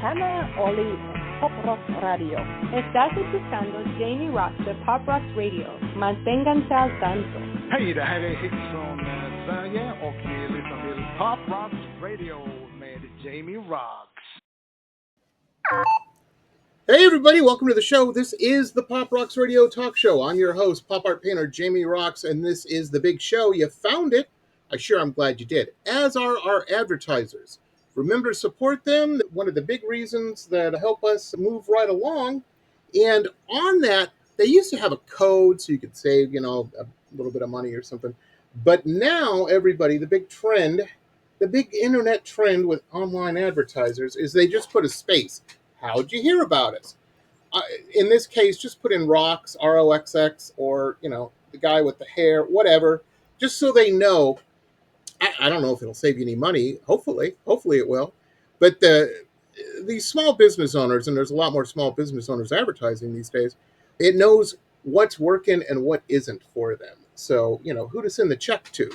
Hannah Oli Pop Rock Radio. Estás escuchando Jamie Roxx de Pop Rock Radio. Manténganse al tanto. Hej, det här är Hits från Sverige och vi lyssnar till Pop Rock Radio med Jamie Roxx. Hey everybody, welcome to the show. This is the Pop Roxx Radio Talk Show. I'm your host, pop art painter Jamie Roxx, and this is the big show. You found it. I'm glad you did. As are our advertisers. Remember to support them. One of the big reasons that help us move right along. And on that, they used to have a code so you could save, a little bit of money or something. But now everybody, the big internet trend with online advertisers is they just put a space. How'd you hear about us? In this case, just put in Roxx, R-O-X-X, or, the guy with the hair, whatever, just so they know. I don't know if it'll save you any money. Hopefully it will. But these small business owners, and there's a lot more small business owners advertising these days, it knows what's working and what isn't for them. So, who to send the check to.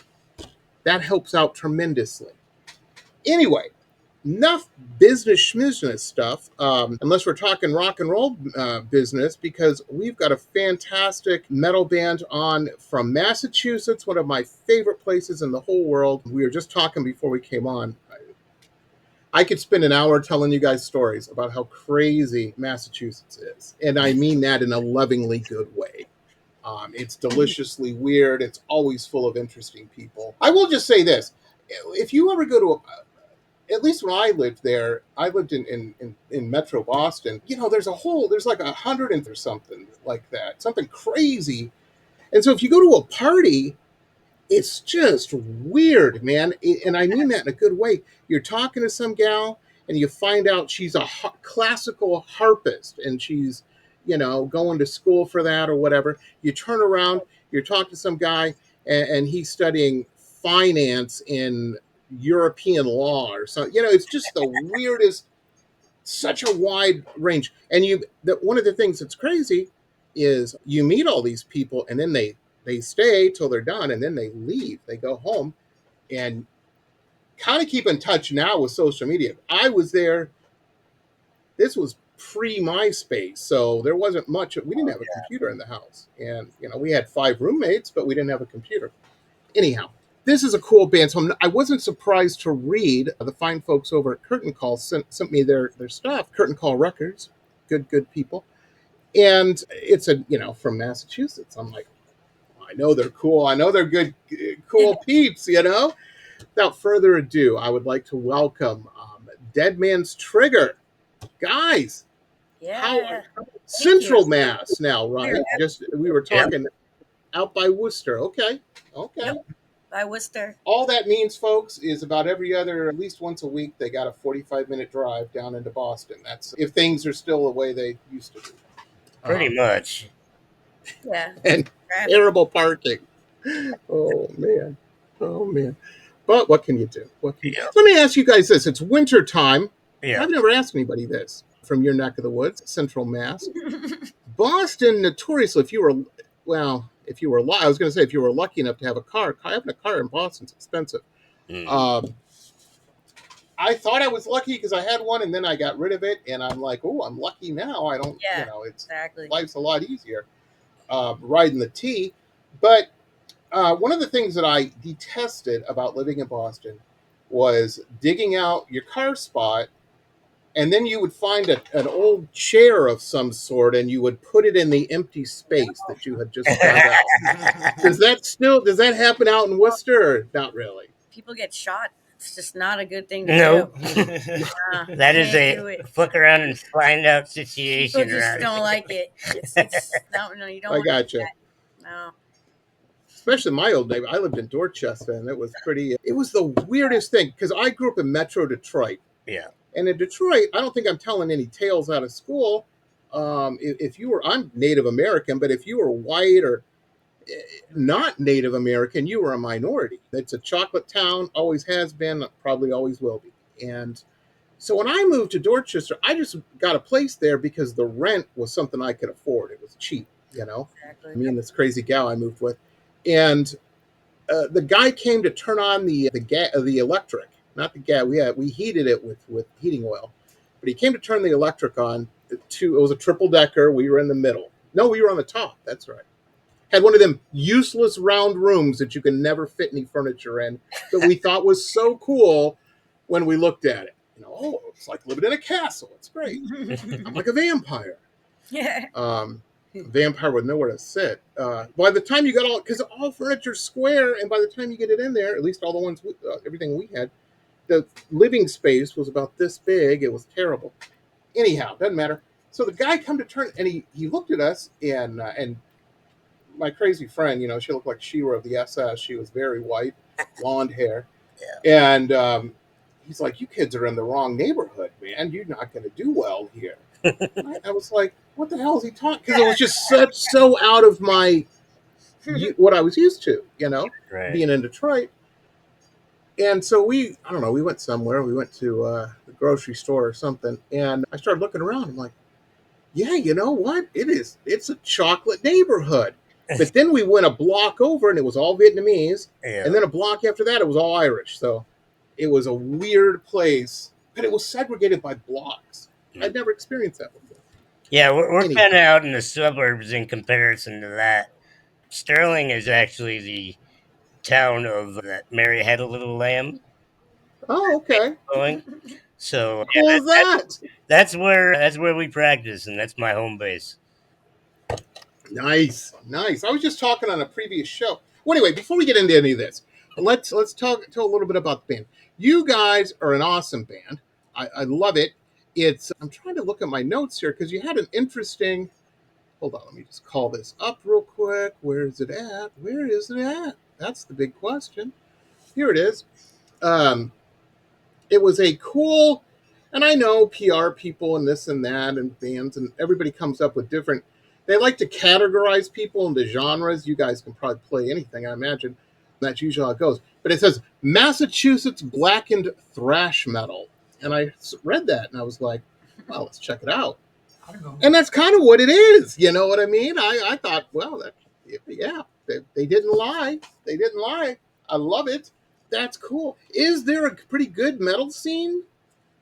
That helps out tremendously. Anyway, enough business stuff, unless we're talking rock and roll business, because we've got a fantastic metal band on from Massachusetts, one of my favorite places in the whole world. We were just talking before we came on. I could spend an hour telling you guys stories about how crazy Massachusetts is, and I mean that in a lovingly good way. It's deliciously weird. It's always full of interesting people. I will just say this. If you ever go to at least when I lived there, I lived in Metro Boston. There's like 100 or something like that, something crazy. And so if you go to a party, it's just weird, man. And I mean that in a good way. You're talking to some gal and you find out she's a classical harpist and she's, going to school for that or whatever. You turn around, you're talking to some guy and he's studying finance in European law or something. It's just the weirdest, such a wide range. And one of the things that's crazy is you meet all these people and then they stay till they're done and then they leave. They go home and kind of keep in touch now with social media. I was there. This was pre-MySpace, so there wasn't much. We didn't have a computer in the house. And, we had 5 roommates, but we didn't have a computer. Anyhow. This is a cool band, so I wasn't surprised to read the fine folks over at Curtain Call sent me their stuff. Curtain Call Records, good people, and it's from Massachusetts. I'm like, I know they're cool. I know they're good, cool peeps. Without further ado, I would like to welcome Dead Man's Trigger, guys. Yeah, Central Mass now, right? We were talking out by Worcester. Okay. Yep. By Worcester. All that means, folks, is about at least once a week, they got a 45-minute drive down into Boston. That's if things are still the way they used to be. Pretty much. Yeah. And terrible parking. Oh, man. But what can you do? Let me ask you guys this. It's winter time. Yeah. I've never asked anybody this from your neck of the woods, Central Mass. Boston, notoriously, if you were lucky enough to have a car, having a car in Boston is expensive. I thought I was lucky because I had one and then I got rid of it and I'm like, oh, I'm lucky now. I don't, exactly. Life's a lot easier riding the T. But one of the things that I detested about living in Boston was digging out your car spot. And then you would find an old chair of some sort, and you would put it in the empty space that you had just dug out. Does that happen out in Worcester, or not really? People get shot. It's just not a good thing to do. That is a fuck around and find out situation. People just don't like it. It's no, you don't. I gotcha. No. Especially my old neighbor. I lived in Dorchester, and it was the weirdest thing because I grew up in Metro Detroit. Yeah. And in Detroit, I don't think I'm telling any tales out of school. I'm Native American, but if you were white or not Native American, you were a minority. It's a chocolate town, always has been, probably always will be. And so when I moved to Dorchester, I just got a place there because the rent was something I could afford. It was cheap, Exactly. Me and this crazy gal I moved with. And the guy came to turn on the electric. Not the gas. We heated it with heating oil, But he came to turn the electric on. It was a triple decker. We were in the middle. No, we were on the top. That's right. Had one of them useless round rooms that you can never fit any furniture in that we thought was so cool when we looked at it. Oh, it's like living in a castle. It's great. I'm like a vampire. Yeah. Vampire with nowhere to sit. By the time you got because all furniture's square, and by the time you get it in there, at least all the ones, everything we had, the living space was about this big. It was terrible. Anyhow, doesn't matter. So the guy come to turn, and he looked at us, and my crazy friend, she looked like She-Ra of the SS. She was very white, blonde hair, and he's like, "You kids are in the wrong neighborhood, man. You're not going to do well here." I was like, "What the hell is he talking?" Because it was just so out of my what I was used to, Right. being in Detroit. And so we went somewhere. We went to the grocery store or something, and I started looking around. I'm like, "Yeah, you know what? It's a chocolate neighborhood." But then we went a block over, and it was all Vietnamese. Yeah. And then a block after that, it was all Irish. So it was a weird place, but it was segregated by blocks. I'd never experienced that before. Yeah, we're kind of out in the suburbs in comparison to that. Sterling is actually the town of that Mary Had a Little Lamb. Oh, okay. So cool is that? That's where we practice, and that's my home base. Nice. I was just talking on a previous show. Well, anyway, before we get into any of this, let's talk a little bit about the band. You guys are an awesome band. I love it. I'm trying to look at my notes here because you had an interesting. Hold on, let me just call this up real quick. Where is it at? That's the big question. Here it is. It was a cool, and I know PR people and this and that and bands and everybody comes up with different. They like to categorize people into genres. You guys can probably play anything, I imagine. That's usually how it goes. But it says Massachusetts Blackened Thrash Metal. And I read that and I was like, well, let's check it out. And that's kind of what it is. You know what I mean? I thought, well, they didn't lie. They didn't lie. I love it. That's cool. Is there a pretty good metal scene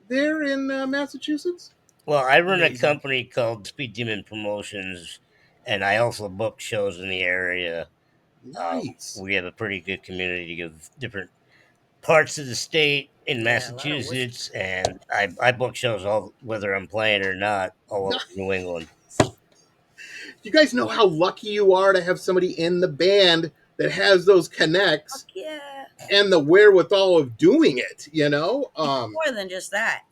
there in Massachusetts? Well, I run a company called Speed Demon Promotions, and I also book shows in the area. Nice. We have a pretty good community of different parts of the state in Massachusetts, and I book shows all whether I'm playing or not all over New England. You guys know how lucky you are to have somebody in the band that has those connects and the wherewithal of doing it, More than just that.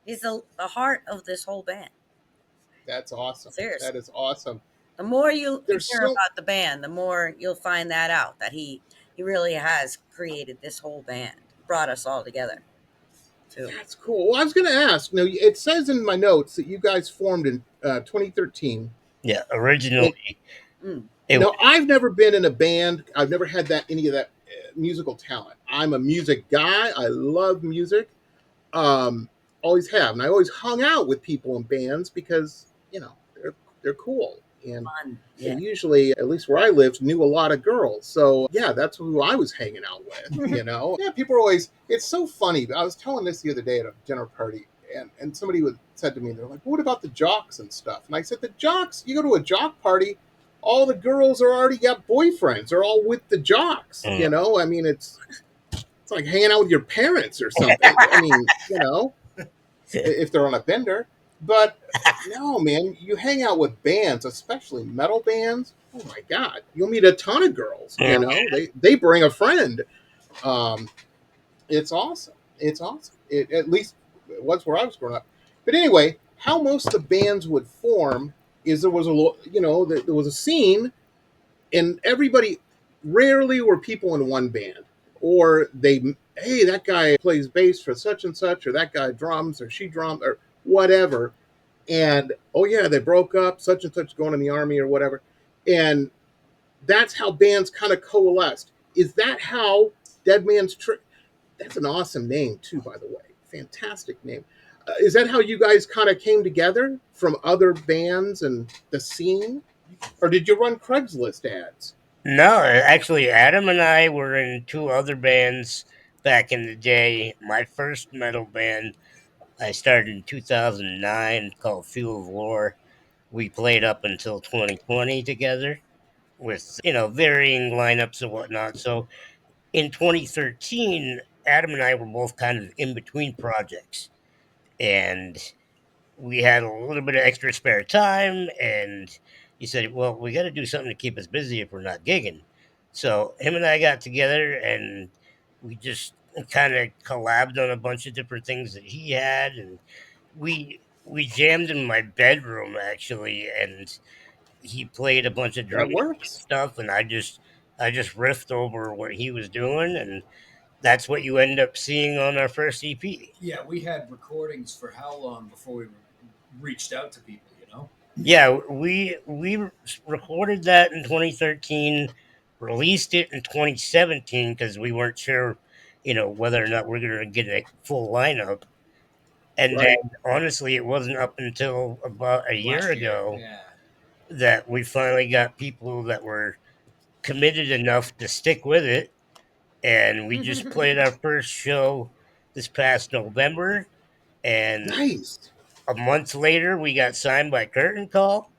He's the heart of this whole band. That's awesome. Seriously. That is awesome. The more you hear about the band, the more you'll find that out, that he really has created this whole band, brought us all together. Too. That's cool. Well, I was going to ask, it says in my notes that you guys formed in 2013. Yeah, originally. I've never been in a band. I've never had any of that musical talent. I'm a music guy. I love music. Always have. And I always hung out with people in bands because, they're cool. And they usually, at least where I lived, knew a lot of girls. So, yeah, that's who I was hanging out with, Yeah, people are always, it's so funny. I was telling this the other day at a dinner party, and somebody said to me, they're like, what about the jocks and stuff? And I said, the jocks, you go to a jock party, all the girls are already got boyfriends. They're all with the jocks, I mean, it's like hanging out with your parents or something. I mean, if they're on a bender. But no, man, you hang out with bands, especially metal bands. Oh my God, you'll meet a ton of girls. They bring a friend. It's awesome. It's awesome. At least it was where I was growing up. But anyway, how most of the bands would form is there was there was a scene, and everybody. Rarely were people in one band, or hey, that guy plays bass for such and such, or that guy drums, or she drums, or whatever. And oh yeah, they broke up, such and such going in the army or whatever. And that's how bands kind of coalesced. Is that how Dead Man's Trick? That's an awesome name too, by the way. Fantastic name. Is that how you guys kind of came together from other bands and the scene? Or did you run Craigslist ads? No, actually, Adam and I were in two other bands back in the day. My first metal band I started in 2009 called Fuel of War. We played up until 2020 together with, varying lineups and whatnot. So in 2013, Adam and I were both kind of in between projects. And we had a little bit of extra spare time. And he said, well, we got to do something to keep us busy if we're not gigging. So him and I got together and we just kind of collabed on a bunch of different things that he had. And we jammed in my bedroom actually, and he played a bunch of drum That works. stuff, and I just riffed over what he was doing, and that's what you end up seeing on our first EP. Yeah, we had recordings for how long before we reached out to people, Yeah, we recorded that in 2013, released it in 2017 because we weren't sure, whether or not we're going to get a full lineup. And then Right. honestly, it wasn't up until about a year Last ago Yeah. that we finally got people that were committed enough to stick with it. And we just played our first show this past November. And Nice. a month later, we got signed by Curtain Call.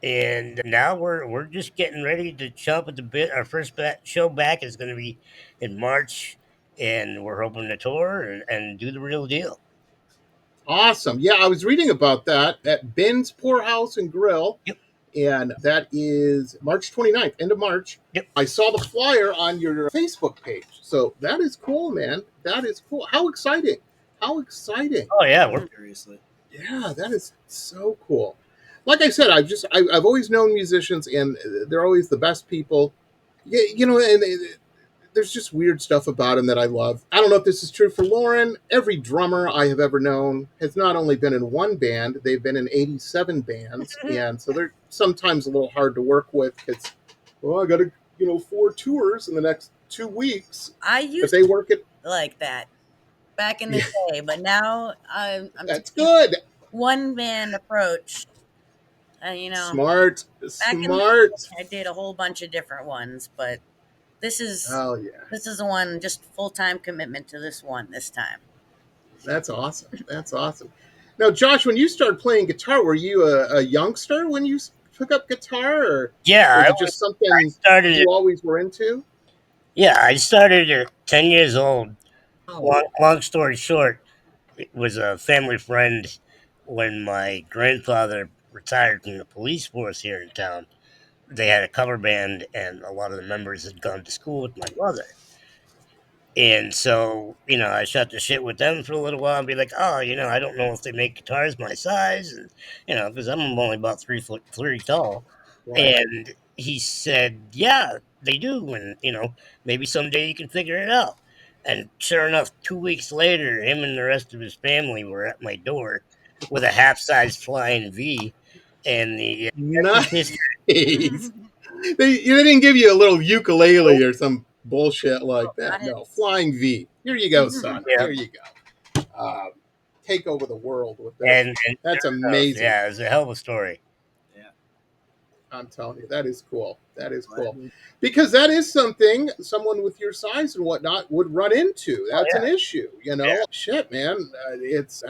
And now we're just getting ready to chomp at the bit. Our first show back is going to be in March, and we're hoping to tour and do the real deal. Awesome. Yeah, I was reading about that at Ben's Poorhouse and Grill. Yep. And that is March 29th, end of March. Yep. I saw the flyer on your Facebook page. So that is cool, man. That is cool. How exciting. How exciting. Oh, yeah. We're Seriously. Yeah, that is so cool. Like I said, I've always known musicians, and they're always the best people. Yeah, and there's just weird stuff about him that I love. I don't know if this is true for Lauren. Every drummer I have ever known has not only been in one band, they've been in 87 bands. And so they're sometimes a little hard to work with because, I got to, 4 tours in the next 2 weeks. I used they work it like that back in the day, but now I'm that's good. One band approach. Smart. I did a whole bunch of different ones, but this is the one, just full-time commitment to this one this time. That's awesome. That's awesome. Now, Josh, when you started playing guitar, were you a youngster when you took up guitar? Or was it just something you always were into? Yeah, I started at 10 years old. Long story short, it was a family friend when my grandfather retired from the police force here in town. They had a cover band, and a lot of the members had gone to school with my mother. And so, I shot the shit with them for a little while and be like, oh, I don't know if they make guitars my size. And, because I'm only about 3'3" tall. Right. And he said, yeah, they do. And, maybe someday you can figure it out. And sure enough, 2 weeks later, him and the rest of his family were at my door with a half-size Flying V. And the nice. They didn't give you a little ukulele or some bullshit like that. No, Flying V. Here you go, son. Yeah. Here you go. Take over the world with this. And that's amazing. Yeah, it's a hell of a story. Yeah, I'm telling you, that is cool. That is cool. Because that is something someone with your size and whatnot would run into. That's an issue, Yeah. Shit, man. That's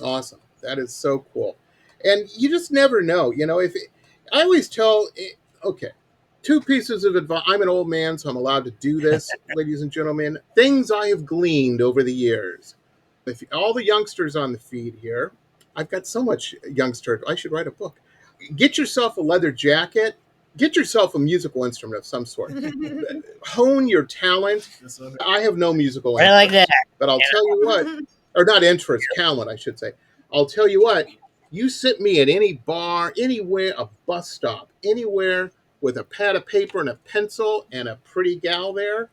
awesome. That is so cool. And you just never know, I always tell, okay, 2 pieces of advice. I'm an old man, so I'm allowed to do this, ladies and gentlemen. Things I have gleaned over the years. If all the youngsters on the feed here, I've got so much youngster. I should write a book. Get yourself a leather jacket. Get yourself a musical instrument of some sort. Hone your talent. I have no musical interest. I like that. But I'll tell you what, or not interest, talent, I should say. I'll tell you what, you sit me at any bar, anywhere, a bus stop, anywhere, with a pad of paper and a pencil and a pretty gal there,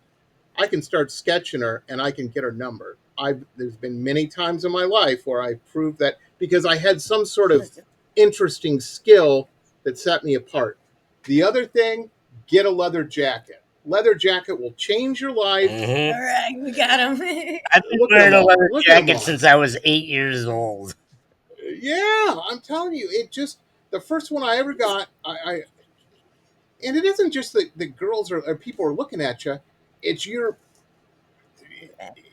I can start sketching her and I can get her number. There's been many times in my life where I proved that because I had some sort of interesting skill that set me apart. The other thing, get a leather jacket. Leather jacket will change your life. Mm-hmm. All right, we got him. I've been wearing a leather jacket since I was 8 years old. Yeah, I'm telling you, the first one I ever got, and it isn't just that the girls or people are looking at you. It's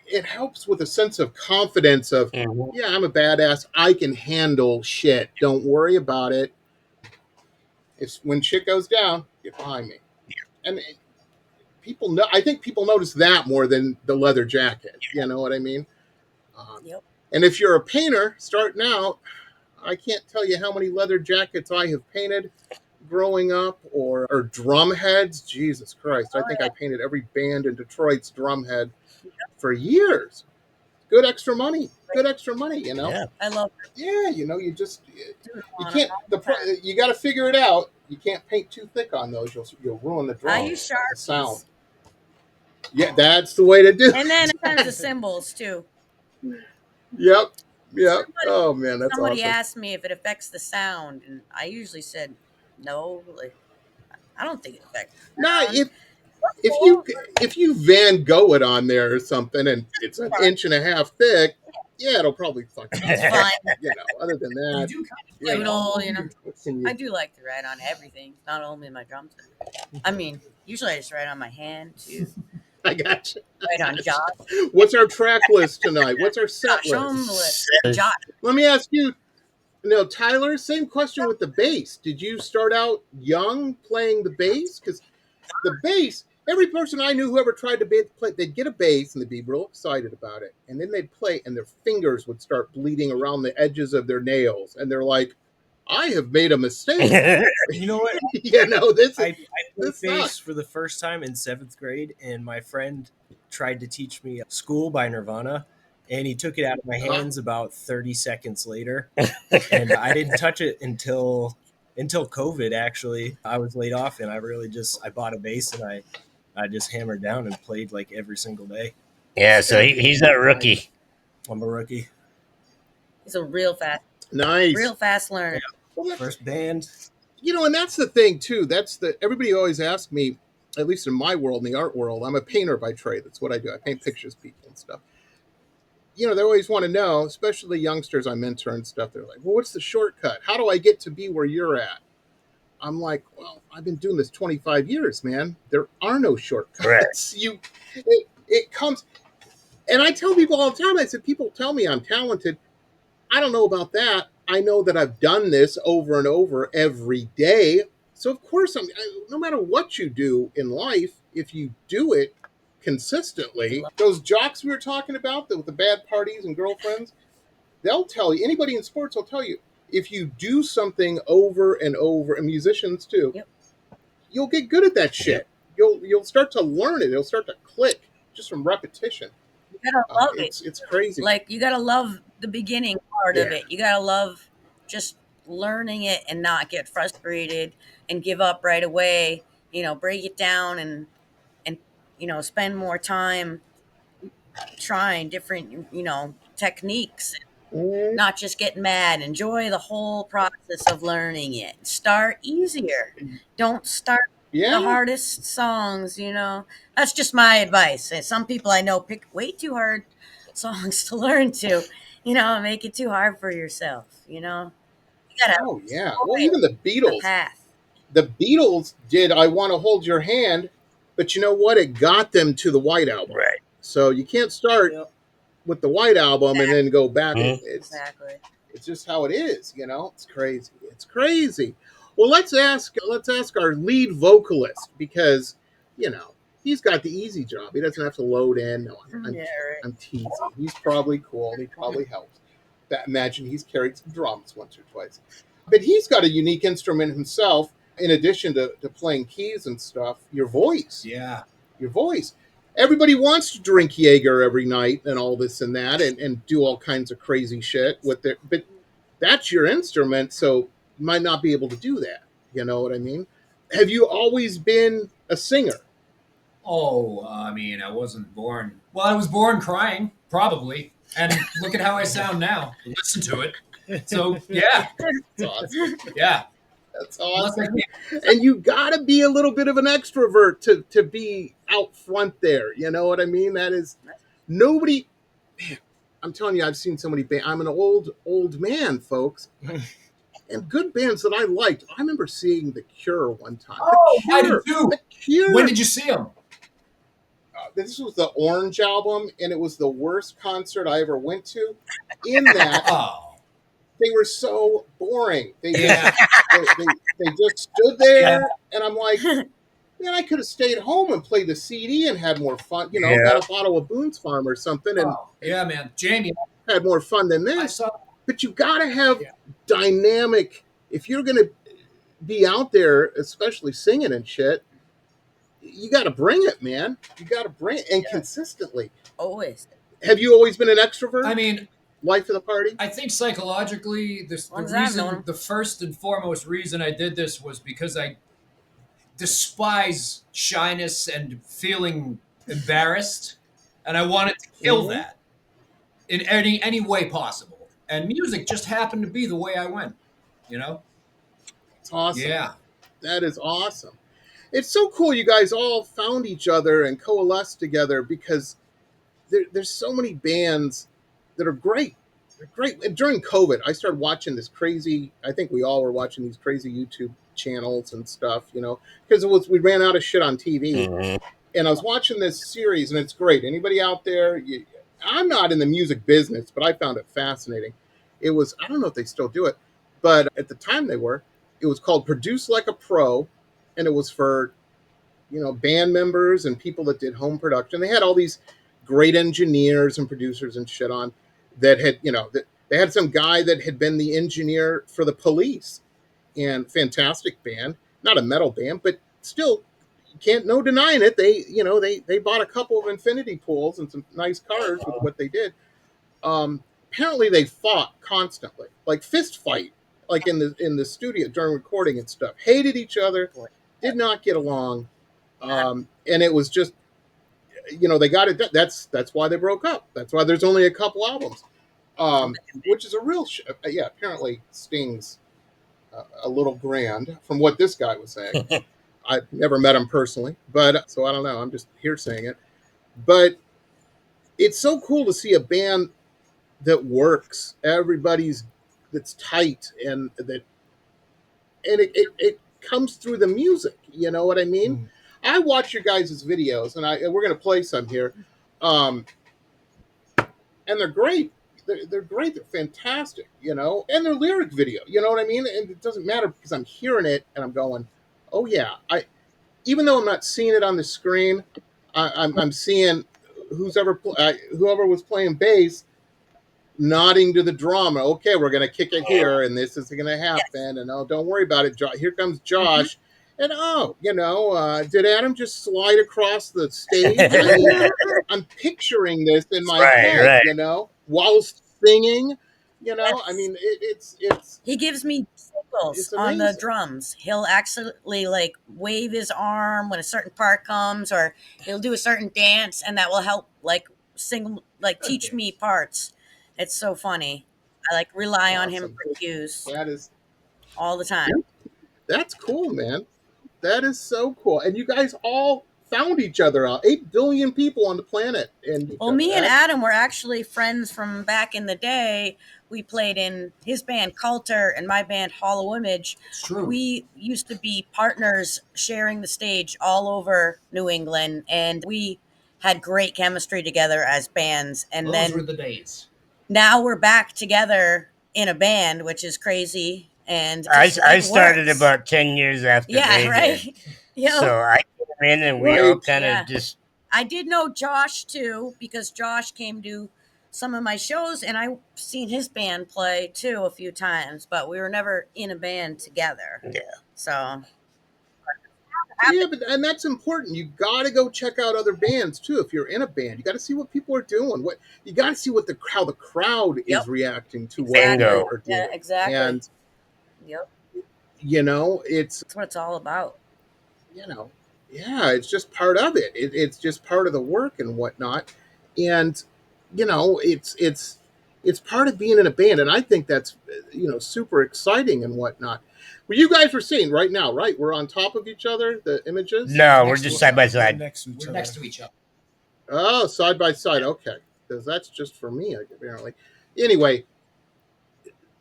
it helps with a sense of confidence of, yeah, I'm a badass. I can handle shit. Don't worry about it. When shit goes down, get behind me. And people know. I think people notice that more than the leather jacket. You know what I mean? Yep. And if you're a painter starting out, I can't tell you how many leather jackets I have painted growing up, or drum heads. Jesus Christ. I think I painted every band in Detroit's drum head for years. Good extra money. Good extra money, you know? Yeah. I love it. Yeah, you know, you can't, you got to figure it out. You can't paint too thick on those. You'll ruin the drum. I use Sharpies. Sound. Yeah, that's the way to do it. And then sometimes the cymbals too. Yep. Oh man, that's somebody awesome. asked me if it affects the sound, and I usually said no. Like, I don't think it affects the sound. No, if you Van Gogh it on there or something, and it's an inch and a half thick, yeah, it'll probably fucking it's fine. You know, other than that, I do like to write on everything, not only my drums. I mean, usually I just write on my hand too. I got you. Write on Josh. What's our track list tonight? What's our set list? Josh. Let me ask you. No, Tyler, same question with the bass. Did you start out young playing the bass? Because the bass, every person I knew who ever tried to play, they'd get a bass and they'd be real excited about it. And then they'd play and their fingers would start bleeding around the edges of their nails. And they're like, I have made a mistake. You know what? You know, I played bass for the first time in 7th grade, and my friend tried to teach me School by Nirvana, and he took it out of my hands about 30 seconds later. And I didn't touch it until COVID, actually. I was laid off, and I bought a bass, and I just hammered down and played like every single day. Yeah, so he's a rookie. I'm a rookie. He's a real fast learner. Yeah. First band. You know, and that's the thing too. Everybody always asks me, at least in my world, in the art world, I'm a painter by trade. That's what I do. I paint pictures, people and stuff. You know, they always want to know, especially youngsters I mentor and stuff. They're like, well, what's the shortcut? How do I get to be where you're at? I'm like, well, I've been doing this 25 years, man. There are no shortcuts. It comes. And I tell people all the time, I said, people tell me I'm talented. I don't know about that. I know that I've done this over and over every day. So of course, no matter what you do in life, if you do it consistently, those jocks we were talking about with the bad parties and girlfriends, they'll tell you, anybody in sports will tell you, if you do something over and over, and musicians too, you'll get good at that shit. You'll start to learn it. It'll start to click just from repetition. You gotta love it. It's crazy. Like, you gotta love the beginning part of it. You gotta love just learning it and not get frustrated and give up right away. You know, break it down and you know, spend more time trying different, you know, techniques. Not just get mad. Enjoy the whole process of learning it. Start easier. Don't start the hardest songs, you know. That's just my advice. Some people I know pick way too hard songs to learn to, you know, make it too hard for yourself, you know. You gotta well, even the Beatles. The Beatles did I Want to Hold Your Hand, but you know what? It got them to the White Album. Right. So you can't start with the White Album and then go back. It's just how it is, you know. It's crazy. It's crazy. Well, let's ask our lead vocalist, because, you know, he's got the easy job. He doesn't have to load in. No, I'm teasing. He's probably cool. He probably helps. Imagine he's carried some drums once or twice. But he's got a unique instrument himself, in addition to playing keys and stuff. Your voice. Yeah. Your voice. Everybody wants to drink Jaeger every night and all this and that and do all kinds of crazy shit with it. But that's your instrument, so you might not be able to do that. You know what I mean? Have you always been a singer? Oh, I mean, I wasn't born. Well, I was born crying, probably. And look at how I sound now. Listen to it. So, yeah. That's awesome. Yeah. That's awesome. And you got to be a little bit of an extrovert to be out front there. You know what I mean? That is nobody. Man, I'm telling you, I've seen so many bands. I'm an old man, folks. And good bands that I liked. I remember seeing The Cure one time. Oh, I did too. The Cure. When did you see them? this was the Orange album, and it was the worst concert I ever went to. In that, they were so boring. They just stood there, and I'm like, man, I could have stayed home and played the CD and had more fun. Got a bottle of Boone's Farm or something, and man, Jamie had more fun than this. But you got to have dynamic. If you're going to be out there, especially singing and shit, you got to bring it, man. You got to bring it, and consistently. Always. Have you always been an extrovert? I mean, life of the party? I think psychologically, the first and foremost reason I did this was because I despise shyness and feeling embarrassed, and I wanted to kill that in any way possible. And music just happened to be the way I went, It's awesome. Yeah. That is awesome. It's so cool you guys all found each other and coalesced together, because there's so many bands that are great. They're great. And during COVID, I started watching this crazy, I think we all were watching these crazy YouTube channels and stuff, because we ran out of shit on TV. Mm-hmm. And I was watching this series, and it's great. Anybody out there? I'm not in the music business, but I found it fascinating. It was, I don't know if they still do it, but at the time they were. It was called Produce Like a Pro, and it was for, band members and people that did home production. They had all these great engineers and producers and shit on that had, they had some guy that had been the engineer for the Police, and fantastic band, not a metal band, but still, no denying it. They bought a couple of infinity pools and some nice cars with what they did. Apparently they fought constantly, like fist fight, like in the studio during recording and stuff. Hated each other, did not get along, and it was just, they got it. That's why they broke up. That's why there's only a couple albums, which is a real apparently Sting's a little grand from what this guy was saying. I've never met him personally, but so I don't know. I'm just here saying it, but it's so cool to see a band that works. That's tight, and it comes through the music. You know what I mean? Mm. I watch your guys' videos, and we're going to play some here, and they're great. They're great. They're fantastic, and they're lyric video. You know what I mean? And it doesn't matter because I'm hearing it and I'm going, oh yeah. Even though I'm not seeing it on the screen, I'm seeing whoever was playing bass nodding to the drama. Okay, we're going to kick it here, and this is going to happen. And don't worry about it. Here comes Josh. Mm-hmm. And did Adam just slide across the stage? I'm picturing this in my head, whilst singing. I mean, it's. He gives me signals on the drums. He'll actually wave his arm when a certain part comes, or he'll do a certain dance, and that will help sing, teach me parts. It's so funny. I rely on him for cues. That is all the time. That's cool, man. That is so cool. And you guys all found each other out. 8 billion people on the planet. And me and Adam were actually friends from back in the day. We played in his band Coulter and my band Hollow Image. It's true. We used to be partners sharing the stage all over New England, and we had great chemistry together as bands. And those were the days. Now we're back together in a band, which is crazy. And I started about 10 years after they right? did. So I came in and we all kind of just... I did know Josh, too, because Josh came to some of my shows, and I've seen his band play, too, a few times, but we were never in a band together. Yeah. So... Yeah, and that's important. You got to go check out other bands too. If you're in a band, you got to see what people are doing. You got to see how the crowd is reacting to what they're doing. Yeah, exactly. And that's what it's all about. It's just part of it. It's just part of the work and whatnot. And it's part of being in a band. And I think that's super exciting and whatnot. Well, you guys are seeing right now, right? We're on top of each other, the images? No, we're just side by side. We're next to each other. Oh, side by side. Okay. Because that's just for me, apparently. Anyway,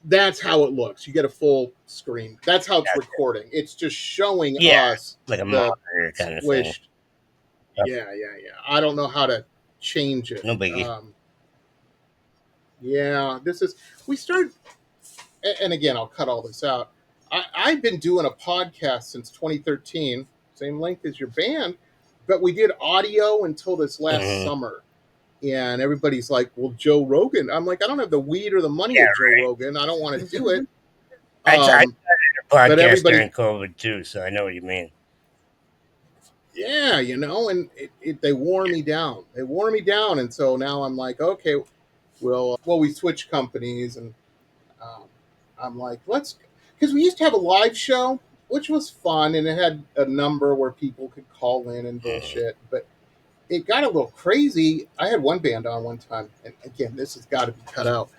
that's how it looks. You get a full screen. That's how it's recording. It's just showing us like a monitor kind of thing. Yeah. I don't know how to change it. No biggie. Yeah, we start, and again, I'll cut all this out. I've been doing a podcast since 2013, same length as your band, but we did audio until this last summer. And everybody's like, well, Joe Rogan. I'm like, I don't have the weed or the money of Joe Rogan. I don't want to do it. I started a podcast but during COVID too, so I know what you mean. Yeah, and they wore me down. They wore me down, and so now I'm like, okay, well, we switched companies, and I'm like, because we used to have a live show, which was fun, and it had a number where people could call in and bullshit, but it got a little crazy. I had one band on one time, and again, this has got to be cut out.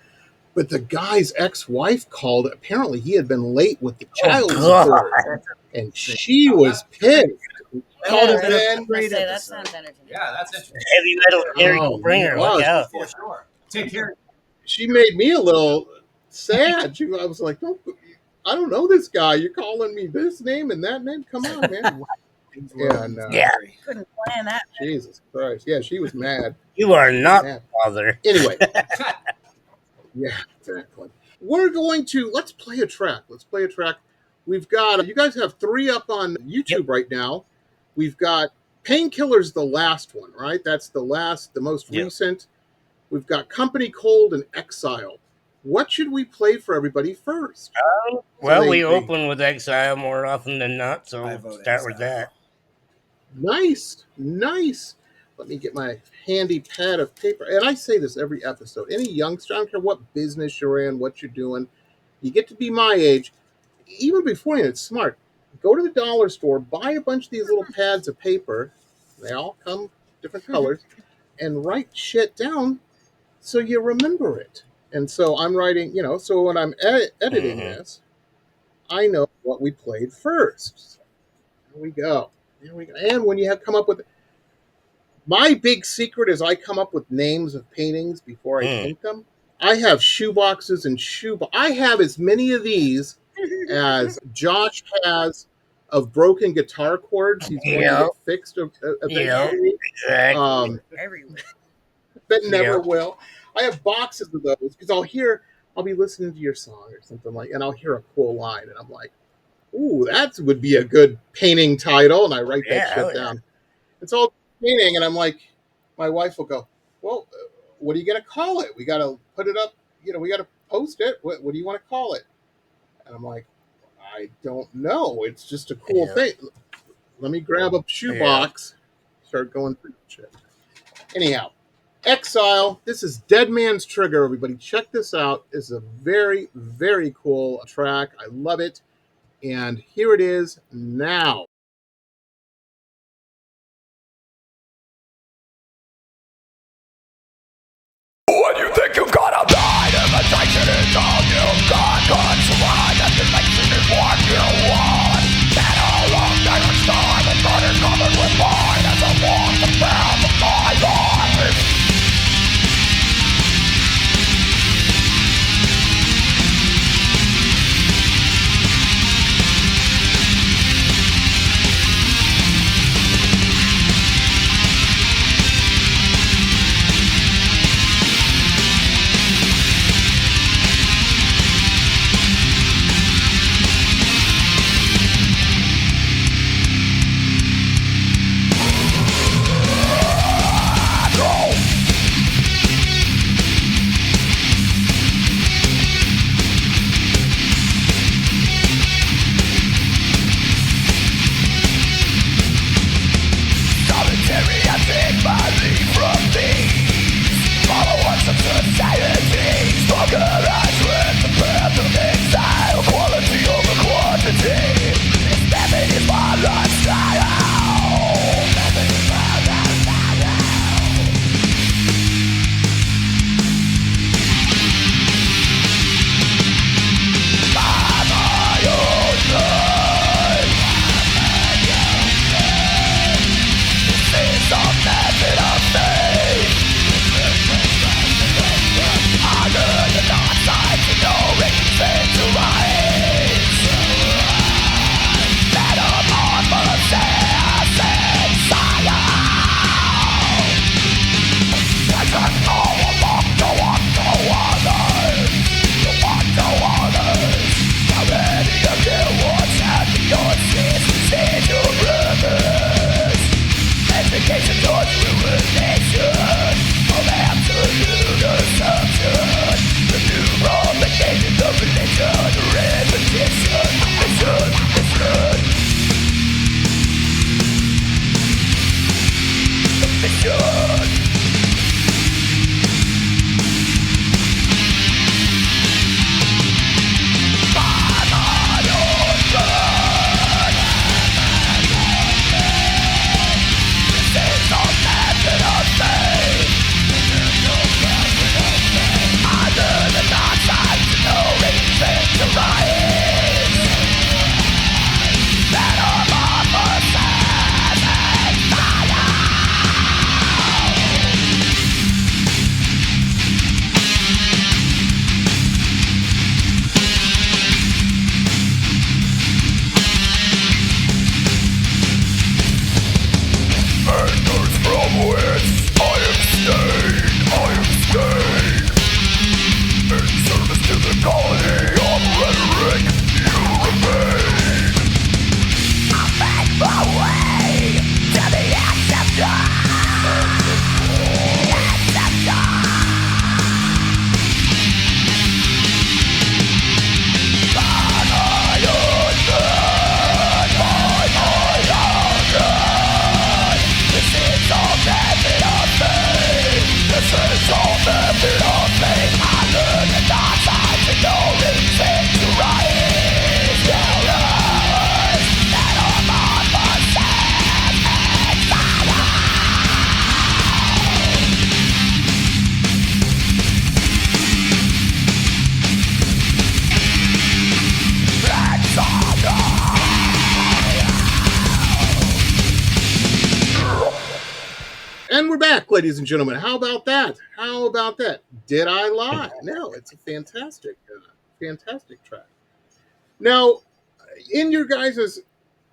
But the guy's ex-wife called. Apparently, he had been late with the child support, and she was pissed. That sounds entertaining. Yeah, that's interesting. Heavy metal Gary Springer, look out. For sure. Take care. She made me a little sad. I was like, I don't know this guy. You're calling me this name and that name? Come on, man. Yeah. Couldn't plan that. Jesus Christ. Yeah, she was mad. You are not father. Anyway. Yeah, exactly. Let's play a track. We've got, you guys have 3 up on YouTube right now. We've got Painkiller's the last one, right? That's the most recent. We've got Company Cold and Exile. What should we play for everybody first? Well, we open with Exile more often than not, so we'll start with that. Nice. Let me get my handy pad of paper. And I say this every episode. Any youngster, I don't care what business you're in, what you're doing, you get to be my age. Even before it's smart. Go to the dollar store, buy a bunch of these little pads of paper. They all come different colors. And write shit down so you remember it. And so I'm writing, so when I'm editing this, I know what we played first. Here we go. And when you have come up with... My big secret is I come up with names of paintings before I paint them. I have shoeboxes and I have as many of these as Josh has of broken guitar chords. He's going to get fixed eventually. Exactly. Everywhere. But never will. I have boxes of those because I'll be listening to your song or something and I'll hear a cool line and I'm like, ooh, that would be a good painting title. And I write that shit down. It's all painting, and I'm like, my wife will go, well, what are you going to call it? We got to put it up, we got to post it. What do you want to call it? And I'm like, I don't know. It's just a cool thing. Let me grab a shoebox, start going through shit. Anyhow, Exile. This is Dead Man's Trigger, everybody. Check this out. It's a very, very cool track. I love it. And here it is now. When you think you gotta die, imitation is all you've got. Consolation is what you want. And a long day of time, the gun is covered with mine as I walk the path of my life. And we're back, ladies and gentlemen. How about that? How about that? Did I lie? No, it's a fantastic track. Now, in your guys's,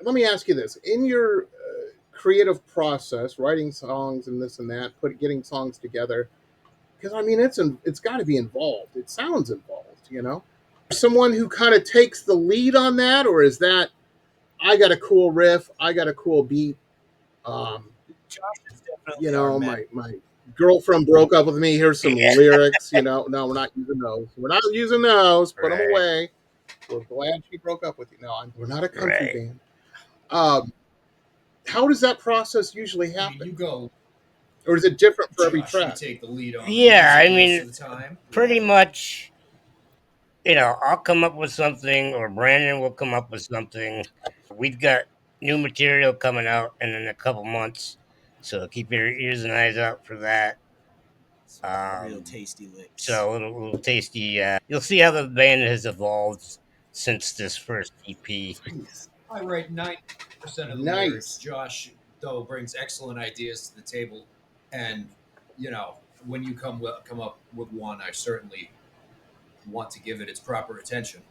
let me ask you this: in your creative process, writing songs and this and that, getting songs together, because I mean, it's got to be involved. It sounds involved, you know. Someone who kind of takes the lead on that, or is that I got a cool riff, I got a cool beat. Josh is definitely You know, our man. my girlfriend broke up with me. Here's some lyrics. You know, no, we're not using those. We're not using those. Put them away. We're glad she broke up with you. No, we're not a country band. How does that process usually happen? You go, or is it different for Josh, every track? You take the lead on. Yeah, I most mean, of the time. pretty much. You know, I'll come up with something, or Brandon will come up with something. We've got new material coming out in a couple months, so keep your ears and eyes out for that. Real tasty licks. So a little tasty. You'll see how the band has evolved since this first EP. I write 90% of the lyrics. Josh, though, brings excellent ideas to the table, and you know, when you come up with one, I certainly want to give it its proper attention.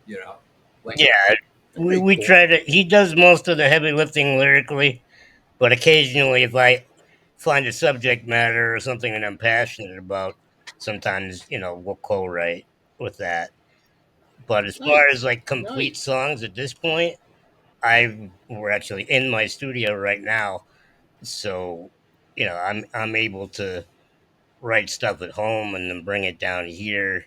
You know, like we try to. He does most of the heavy lifting lyrically, but occasionally, if I find a subject matter or something that I'm passionate about, sometimes we'll co-write with that. But as far as like complete songs at this point, we're actually in my studio right now, so I'm able to write stuff at home and then bring it down here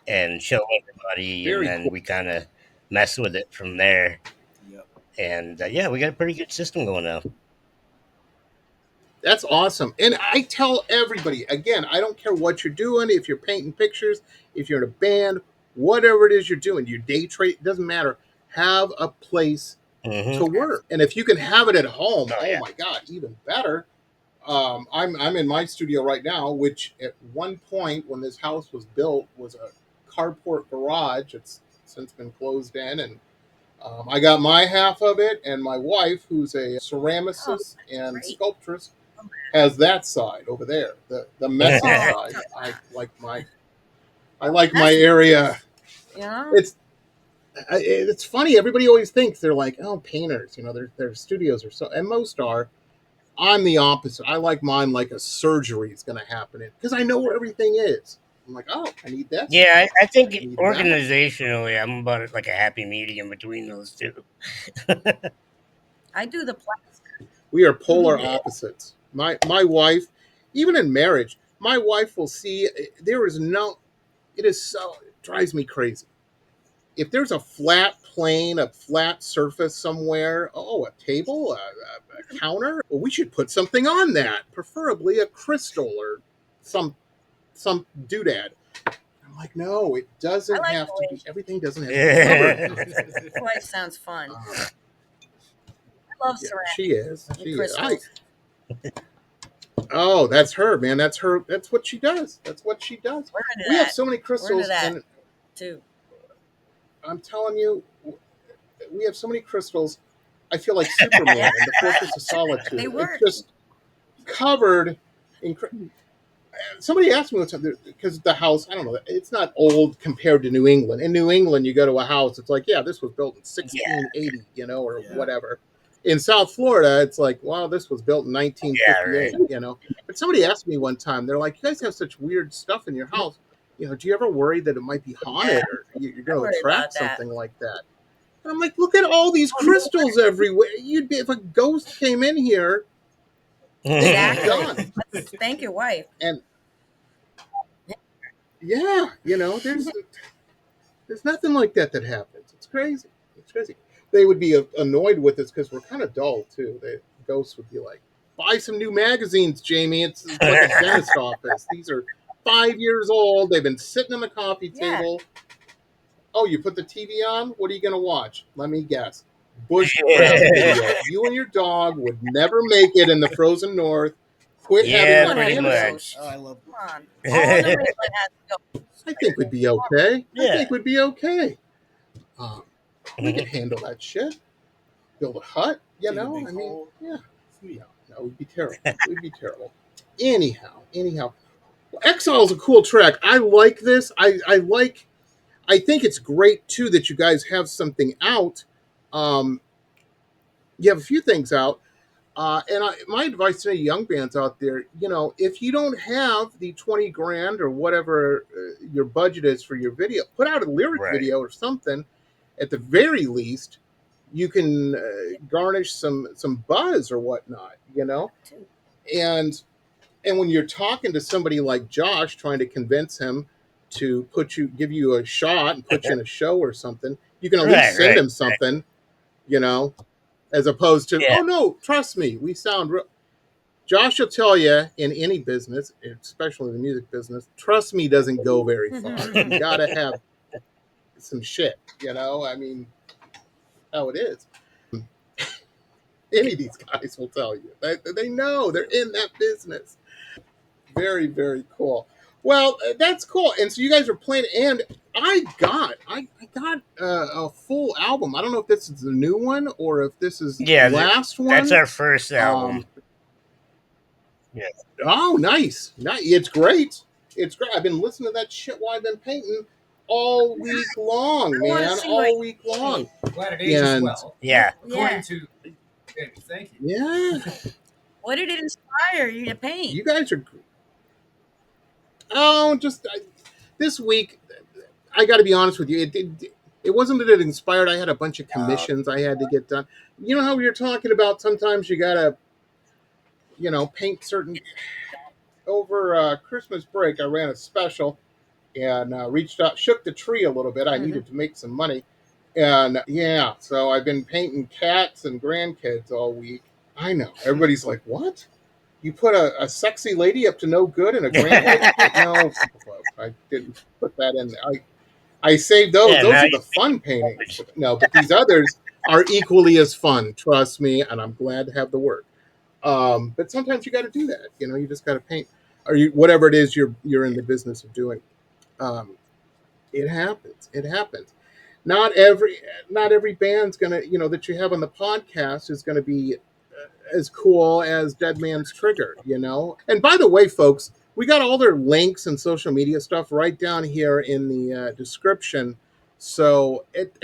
and show everybody, and then we kind of mess with it from there. Yep. And we got a pretty good system going now. That's awesome. And I tell everybody, again, I don't care what you're doing, if you're painting pictures, if you're in a band, whatever it is you're doing, your day trade, it doesn't matter. Have a place to work. And if you can have it at home, my God, even better. I'm in my studio right now, which at one point when this house was built was a carport garage. It's since been closed in, and I got my half of it, and my wife, who's a ceramicist and sculptress, has that side over there, the messy side. I like my area. Yeah, it's funny. Everybody always thinks they're like, oh, painters, their studios are so, and most are. I'm the opposite. I like mine like a surgery is going to happen in, because I know where everything is. I'm like, oh, I need that. Yeah, I think organizationally, I'm about like a happy medium between those two. I do the plastic. We are polar opposites. My wife, even in marriage, my wife will see it drives me crazy. If there's a flat plane, a flat surface somewhere, a table, a counter. Well, we should put something on that, preferably a crystal or some doodad. I'm like, no, it doesn't have to be. Everything doesn't have to be covered. Wife sounds fun. I love ceramics. She is. She crystals. Oh, that's her, man. That's her. That's what she does. That's what she does. We have so many crystals, and too. I'm telling you, we have so many crystals. I feel like Superman in the Fortress of Solitude. They work. It's just covered in. Somebody asked me what's because the house. I don't know. It's not old compared to New England. In New England, you go to a house. It's like, yeah, this was built in 1680, you know, or whatever. In South Florida, it's like, wow, this was built in 1958, you know. But somebody asked me one time, they're like, you guys have such weird stuff in your house. You know, do you ever worry that it might be haunted or you're going to attract something like that? And I'm like, look at all these crystals everywhere. You'd be, if a ghost came in here, exactly. Thank your wife. And yeah, you know, there's nothing like that happens. It's crazy. It's crazy. They would be annoyed with us because we're kind of dull too. The ghosts would be like, buy some new magazines, Jamie. It's like a dentist office. These are 5 years old. They've been sitting on the coffee table. Oh, you put the TV on? What are you going to watch? Let me guess. Bushcraft video. You and your dog would never make it in the frozen north. Quit having my fantasies. Oh, I love Come on. All the Ridgeland has to go. I think we'd be okay. I think we'd be okay. We can handle that shit. Build a hut, you know? I mean, yeah. No, we'd be terrible. We'd be terrible. Anyhow. Well, Exile's a cool track. I like this. I think it's great, too, that you guys have something out. You have a few things out. My advice to any young bands out there, you know, if you don't have the 20 grand or whatever your budget is for your video, put out a lyric video or something. At the very least, you can garnish some buzz or whatnot, you know? And when you're talking to somebody like Josh, trying to convince him to give you a shot and put you in a show or something, you can at least send him something, you know, as opposed to, oh no, trust me, we sound real. Josh will tell you in any business, especially the music business, trust me doesn't go very far. You gotta have some shit, you know? I mean, how it is. Any of these guys will tell you. They know. They're in that business. Very, very cool. Well, that's cool. And so you guys are playing, and I got a full album. I don't know if this is the new one or if this is the last one. That's our first album. Oh, nice. It's great. It's great. I've been listening to that shit while I've been painting all week long, man. All week long. Glad it ages well. Yeah. According to... Thank you. Yeah. What did it inspire you to paint? You guys are... Oh, this week, I got to be honest with you. It wasn't that it inspired. I had a bunch of commissions I had to get done. You know how we were talking about sometimes you got to, you know, paint certain... Over Christmas break, I ran a special and reached out, shook the tree a little bit. I needed to make some money. And yeah, so I've been painting cats and grandkids all week. I know. Everybody's like, what? You put a sexy lady up to no good and a grandkid? No, I didn't put that in. I saved those. Those are the fun paintings. No, but these others are equally as fun, trust me, and I'm glad to have the work. But sometimes you got to do that. You know, you just got to paint. Or whatever it is you're in the business of doing. It happens. It happens. Not every band's gonna, you know, that you have on the podcast is gonna be as cool as Dead Man's Trigger, you know. And by the way, folks, we got all their links and social media stuff right down here in the description. So at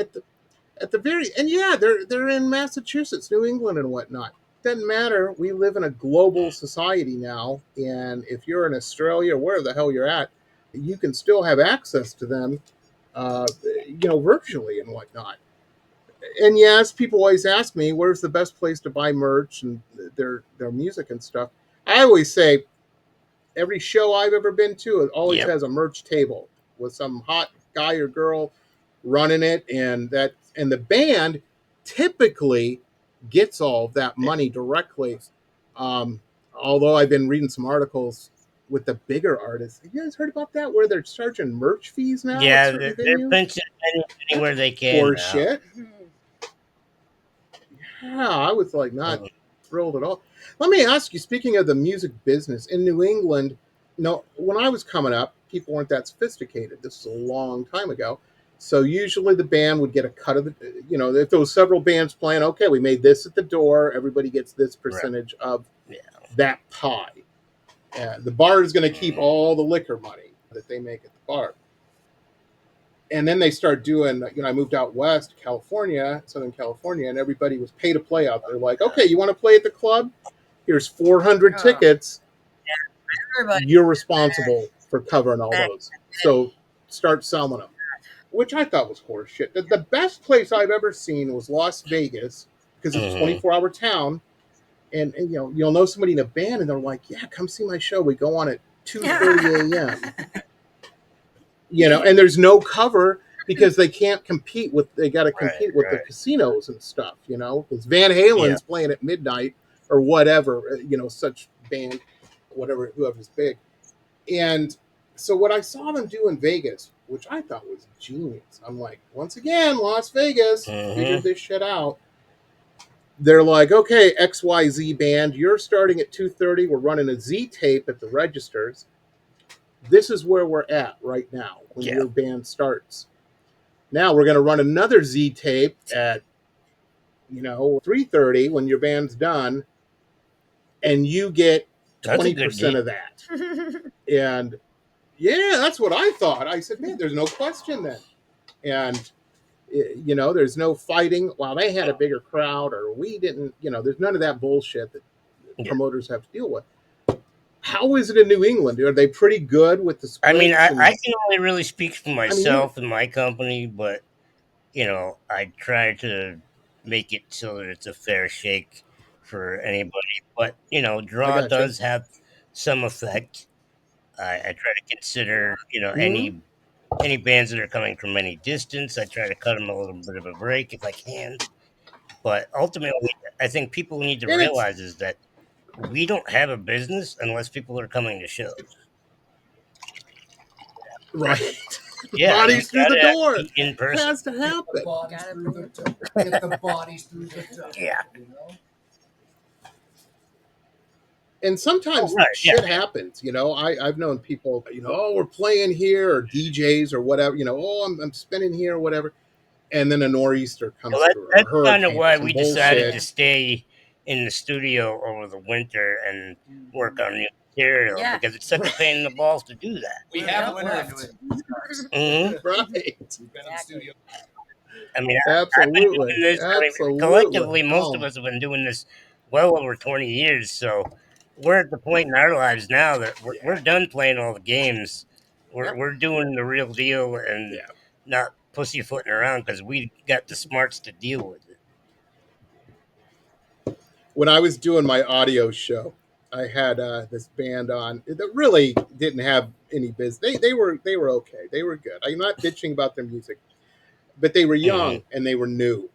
the very, and yeah, they're in Massachusetts, New England, and whatnot. Doesn't matter. We live in a global society now, and if you're in Australia or wherever the hell you're at, you can still have access to them, you know, virtually and whatnot. And yes, people always ask me, where's the best place to buy merch and their music and stuff. I always say, every show I've ever been to, it always has a merch table with some hot guy or girl running it, and the band typically gets all of that money directly. Although I've been reading some articles with the bigger artists. Have you guys heard about that? Where they're charging merch fees now Yeah, at certain they're venues? pinching anywhere they can Poor now. shit. Yeah, I was like not thrilled at all. Let me ask you, speaking of the music business in New England, when I was coming up, people weren't that sophisticated. This is a long time ago. So usually the band would get a cut of the, if there was several bands playing, okay, we made this at the door. Everybody gets this percentage of that pie. The bar is going to keep all the liquor money that they make at the bar. And then they start doing, I moved out west, California, Southern California, and everybody was pay to play out there. Like, okay, you want to play at the club? Here's 400 tickets. You're responsible for covering all those. So start selling them, which I thought was horseshit. The best place I've ever seen was Las Vegas, because it's a 24-hour town. And you'll know somebody in a band, and they're like, yeah, come see my show. We go on at 2:30 a.m. And there's no cover because they can't compete with, they got to compete with the casinos and stuff, because Van Halen's playing at midnight or whatever, such band, whoever's big. And so what I saw them do in Vegas, which I thought was genius, I'm like, once again, Las Vegas figured this shit out. They're like, okay, XYZ band, you're starting at 2:30. We're running a Z tape at the registers. This is where we're at right now when your band starts. Now we're going to run another Z tape at, 3:30 when your band's done, and you get 20% of that. And that's what I thought. I said, man, there's no question then. And there's no fighting. Well, they had a bigger crowd, or we didn't. There's none of that bullshit that promoters have to deal with. How is it in New England? Are they pretty good with the splits? I mean, I can only really speak for myself and my company, but I try to make it so that it's a fair shake for anybody. But draw does have some effect. I try to consider any bands that are coming from any distance. I try to cut them a little bit of a break if I can. But ultimately, I think people need to realize is that we don't have a business unless people are coming to shows. Right. Yeah, bodies through the door. In person. It has to happen. Get the bodies through the door. Yeah. And sometimes shit happens. I've known people, we're playing here, or DJs or whatever, I'm spinning here or whatever. And then a nor'easter comes through. That's kind of why we decided to stay in the studio over the winter and work on new material, because it's such a pain in the balls to do that. We have winter into it. Right. We've been in studio. I mean, absolutely. Collectively, most of us have been doing this well over 20 years, so we're at the point in our lives now that we're done playing all the games. We're doing the real deal and not pussyfooting around, because we got the smarts to deal with it. When I was doing my audio show, I had this band on that really didn't have any business. They were okay. They were good. I'm not bitching about their music, but they were young and they were new,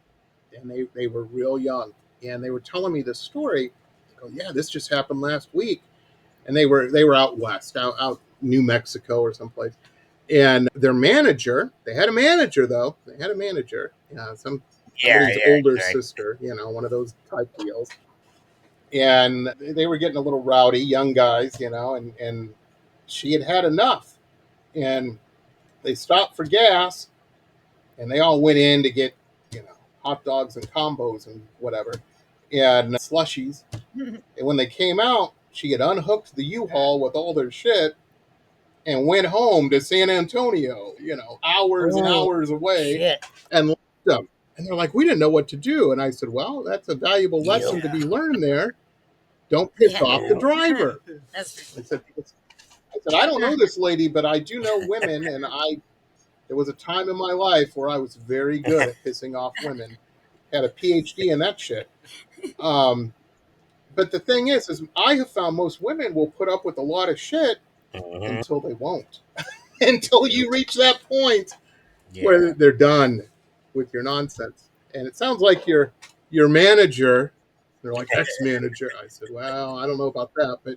and they were real young. And they were telling me this story. I go, yeah, this just happened last week. And they were out west, out New Mexico or someplace. And their manager, they had a manager though. They had a manager, somebody's older sister, one of those type deals. And they were getting a little rowdy, young guys, and she had enough. And they stopped for gas, and they all went in to get, hot dogs and combos and whatever, and slushies. And when they came out, she had unhooked the U-Haul with all their shit and went home to San Antonio, hours and hours away, and left them. And they're like, we didn't know what to do. And I said, well, that's a valuable lesson to be learned there. Don't piss off the driver. I said, I don't know this lady, but I do know women, and there was a time in my life where I was very good at pissing off women. Had a PhD in that shit. But the thing is I have found most women will put up with a lot of shit until they won't. Until you reach that point where they're done with your nonsense. And it sounds like you're your manager. They're like, ex-manager. I said, well, I don't know about that, but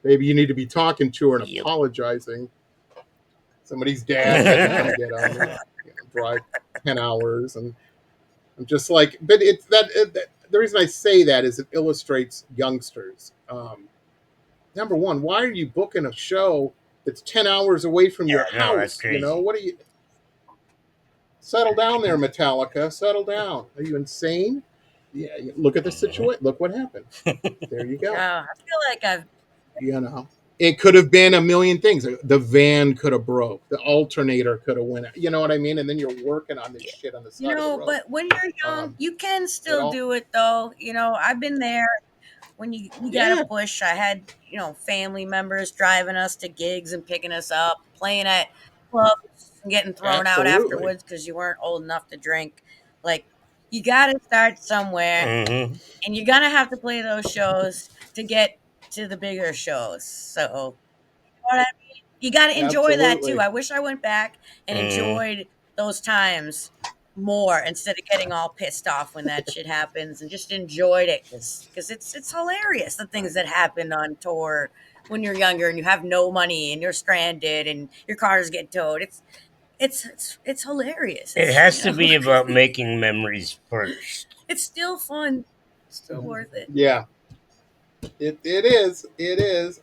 maybe you need to be talking to her and apologizing. Somebody's dad had to get on there, drive 10 hours. And I'm just like, but it's the reason I say that is it illustrates youngsters. Number one, why are you booking a show that's 10 hours away from your house? That's crazy. What are you? Settle down there, Metallica. Settle down. Are you insane? Yeah, look at the situation. Look what happened. There you go. I feel like it could have been a million things. The van could have broke. The alternator could have went out. You know what I mean? And then you're working on this shit on the side of the road. But when you're young, you can still do it, though. I've been there. When you got to push, I had, family members driving us to gigs and picking us up, playing at clubs and getting thrown out afterwards because you weren't old enough to drink. Like, you got to start somewhere, and you're going to have to play those shows to get to the bigger shows. So, you know what I mean? You got to enjoy that, too. I wish I went back and enjoyed those times more instead of getting all pissed off when that shit happens, and just enjoyed it because it's hilarious, the things that happen on tour when you're younger and you have no money and you're stranded and your cars get towed. It's hilarious. It has to be about making memories first. It's still fun, still worth it. Yeah, it is.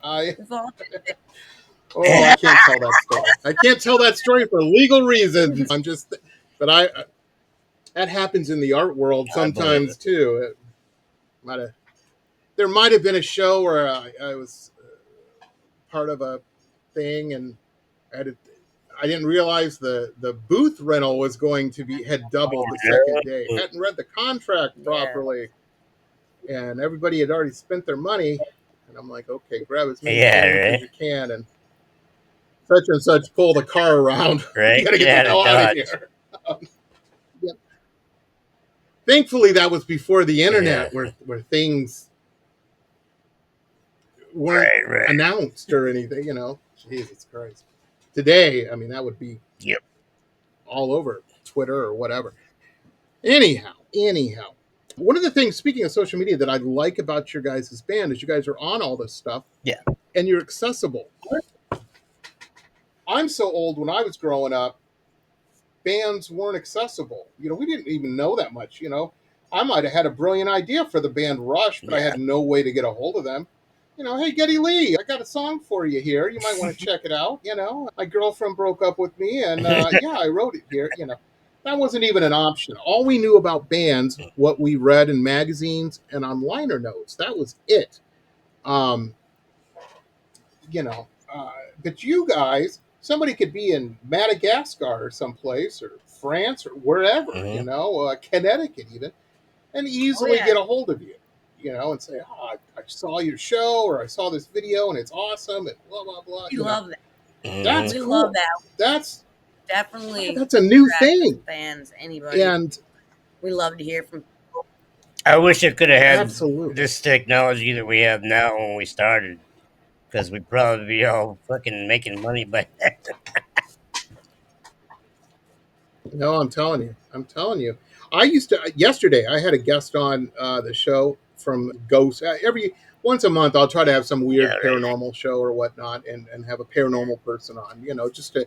I can't tell that story. I can't tell that story for legal reasons. I'm just, but that happens in the art world sometimes too. There might have been a show where I was part of a thing, and I didn't realize the booth rental was going to had doubled the second day. Hadn't read the contract properly, and everybody had already spent their money. And I'm like, okay, grab as many as you can, and such pull the car around. Right, you gotta get the hell out of here. Thankfully, that was before the internet, where things weren't announced or anything. Jesus Christ. Today, I mean, that would be all over Twitter or whatever. Anyhow, one of the things, speaking of social media, that I like about your guys' band is you guys are on all this stuff. Yeah. And you're accessible. I'm so old. When I was growing up, bands weren't accessible. We didn't even know that much. I might have had a brilliant idea for the band Rush, but I had no way to get a hold of them. Hey, Geddy Lee, I got a song for you here. You might want to check it out. My girlfriend broke up with me, and I wrote it here. That wasn't even an option. All we knew about bands, what we read in magazines and on liner notes. That was it. But you guys, somebody could be in Madagascar or someplace, or France, or wherever, Connecticut even, and easily get a hold of you, and say, I saw your show, or I saw this video and it's awesome, and blah, blah, blah. We love that. That's cool. Love that. That's definitely that's a new thing. Fans, anybody. And we love to hear from people. I wish it could have had this technology that we have now when we started, because we'd probably be all fucking making money by then. No, I'm telling you. Yesterday, I had a guest on the show from Ghost. Once a month, I'll try to have some weird paranormal show or whatnot, and have a paranormal person on. Just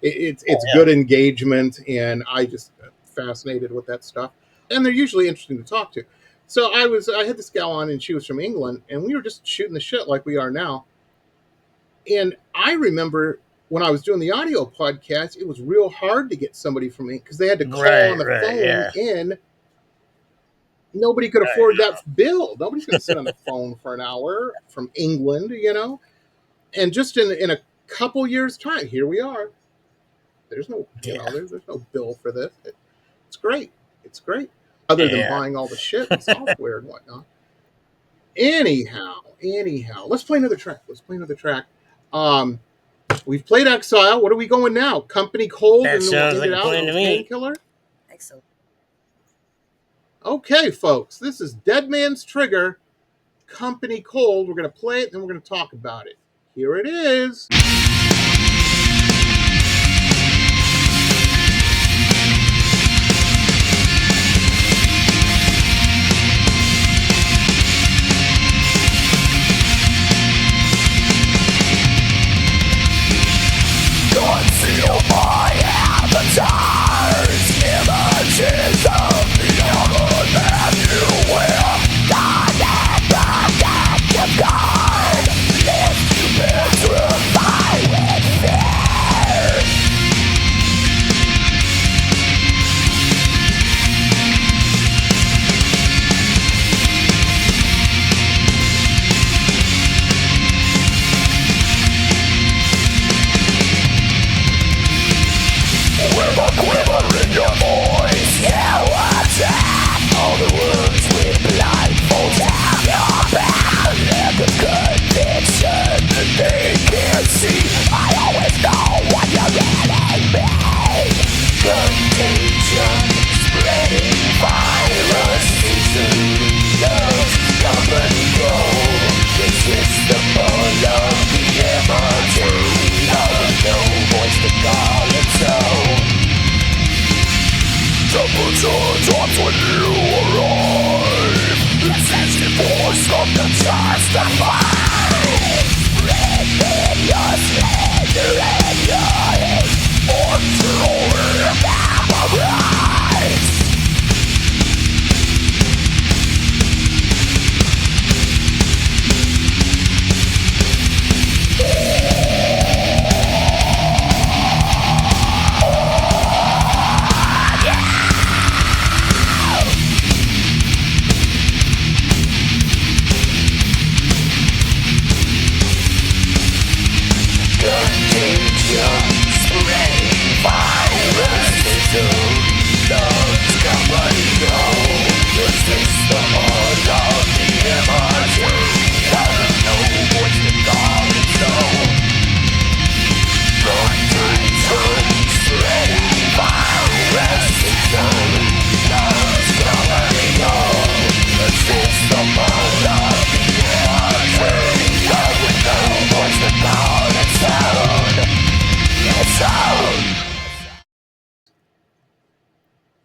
it's good engagement, and I just fascinated with that stuff. And they're usually interesting to talk to. So I had this gal on, and she was from England, and we were just shooting the shit like we are now. And I remember when I was doing the audio podcast, it was real hard to get somebody from England because they had to call on the phone in. Nobody could afford that bill. Nobody's going to sit on the phone for an hour from England, And just in a couple years' time, here we are. There's no, there's no bill for this. It's great. Other than buying all the shit and software and whatnot. Anyhow, let's play another track. We've played Exile. What are we going now? Company Cold, that and sounds we'll like a plan to me. Painkiller. Excellent. Okay, folks, this is Dead Man's Trigger, Company Cold. We're going to play it, and then we're going to talk about it. Here it is. Sometimes when you arrive, it's as the voice of the justified. Within your slender and your head, for truly memories.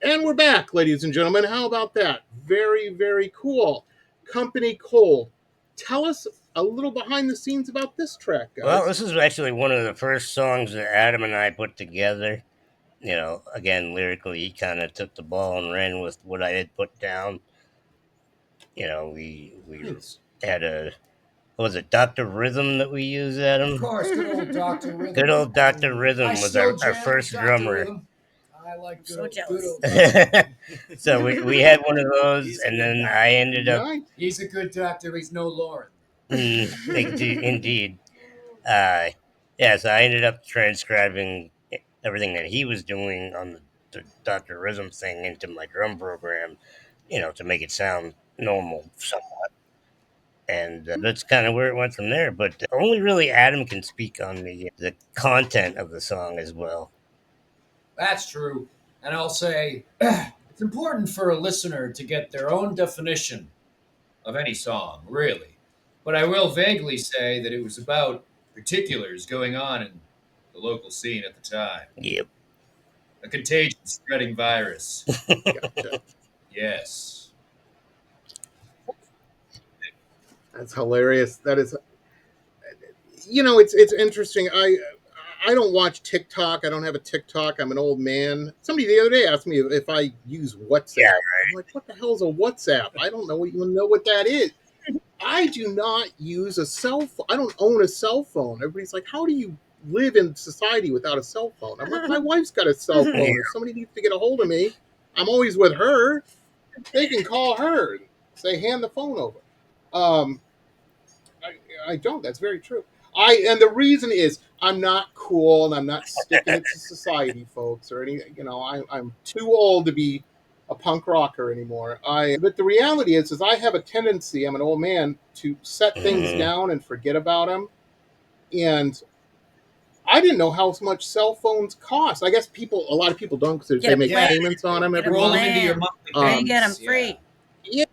And we're back, ladies and gentlemen. How about that? Very, very cool. Company Cold. Tell us a little behind the scenes about this track, guys. Well, this is actually one of the first songs that Adam and I put together. You know, again, lyrically, he kind of took the ball and ran with what I had put down. You know, we had a, what was it, Dr. Rhythm that we used, Adam? Of course, good old Dr. Rhythm. Good old Dr. Rhythm was our first drummer. Rhythm. I like so jealous. So we had one of those, and then I ended up. He's a good doctor. He's no Lauren. Indeed. Yeah, so I ended up transcribing everything that he was doing on the Dr. Rhythm thing into my drum program, you know, to make it sound normal somewhat. And that's kind of where it went from there. But only really Adam can speak on the content of the song as well. That's true. And I'll say it's important for a listener to get their own definition of any song, really. But I will vaguely say that it was about particulars going on in the local scene at the time. Yep. A contagion spreading virus. Gotcha. Yes. That's hilarious. That is, you know, it's interesting. I don't watch TikTok. I don't have a TikTok. I'm an old man. Somebody the other day asked me if I use WhatsApp. Yeah, right. I'm like, what the hell is a WhatsApp? I don't even know what that is. I do not use a cell phone. I don't own a cell phone. Everybody's like, how do you live in society without a cell phone? I'm like, my wife's got a cell phone. If somebody needs to get a hold of me, I'm always with her. They can call her and say, hand the phone over. I don't. That's very true. And the reason is I'm not cool and I'm not sticking it to society, folks, or any. You know, I'm too old to be a punk rocker anymore. But the reality is I have a tendency. I'm an old man to set things down and forget about them. And I didn't know how much cell phones cost. I guess a lot of people don't because they make payments on them every month. Into your monthly you get them free. Yeah.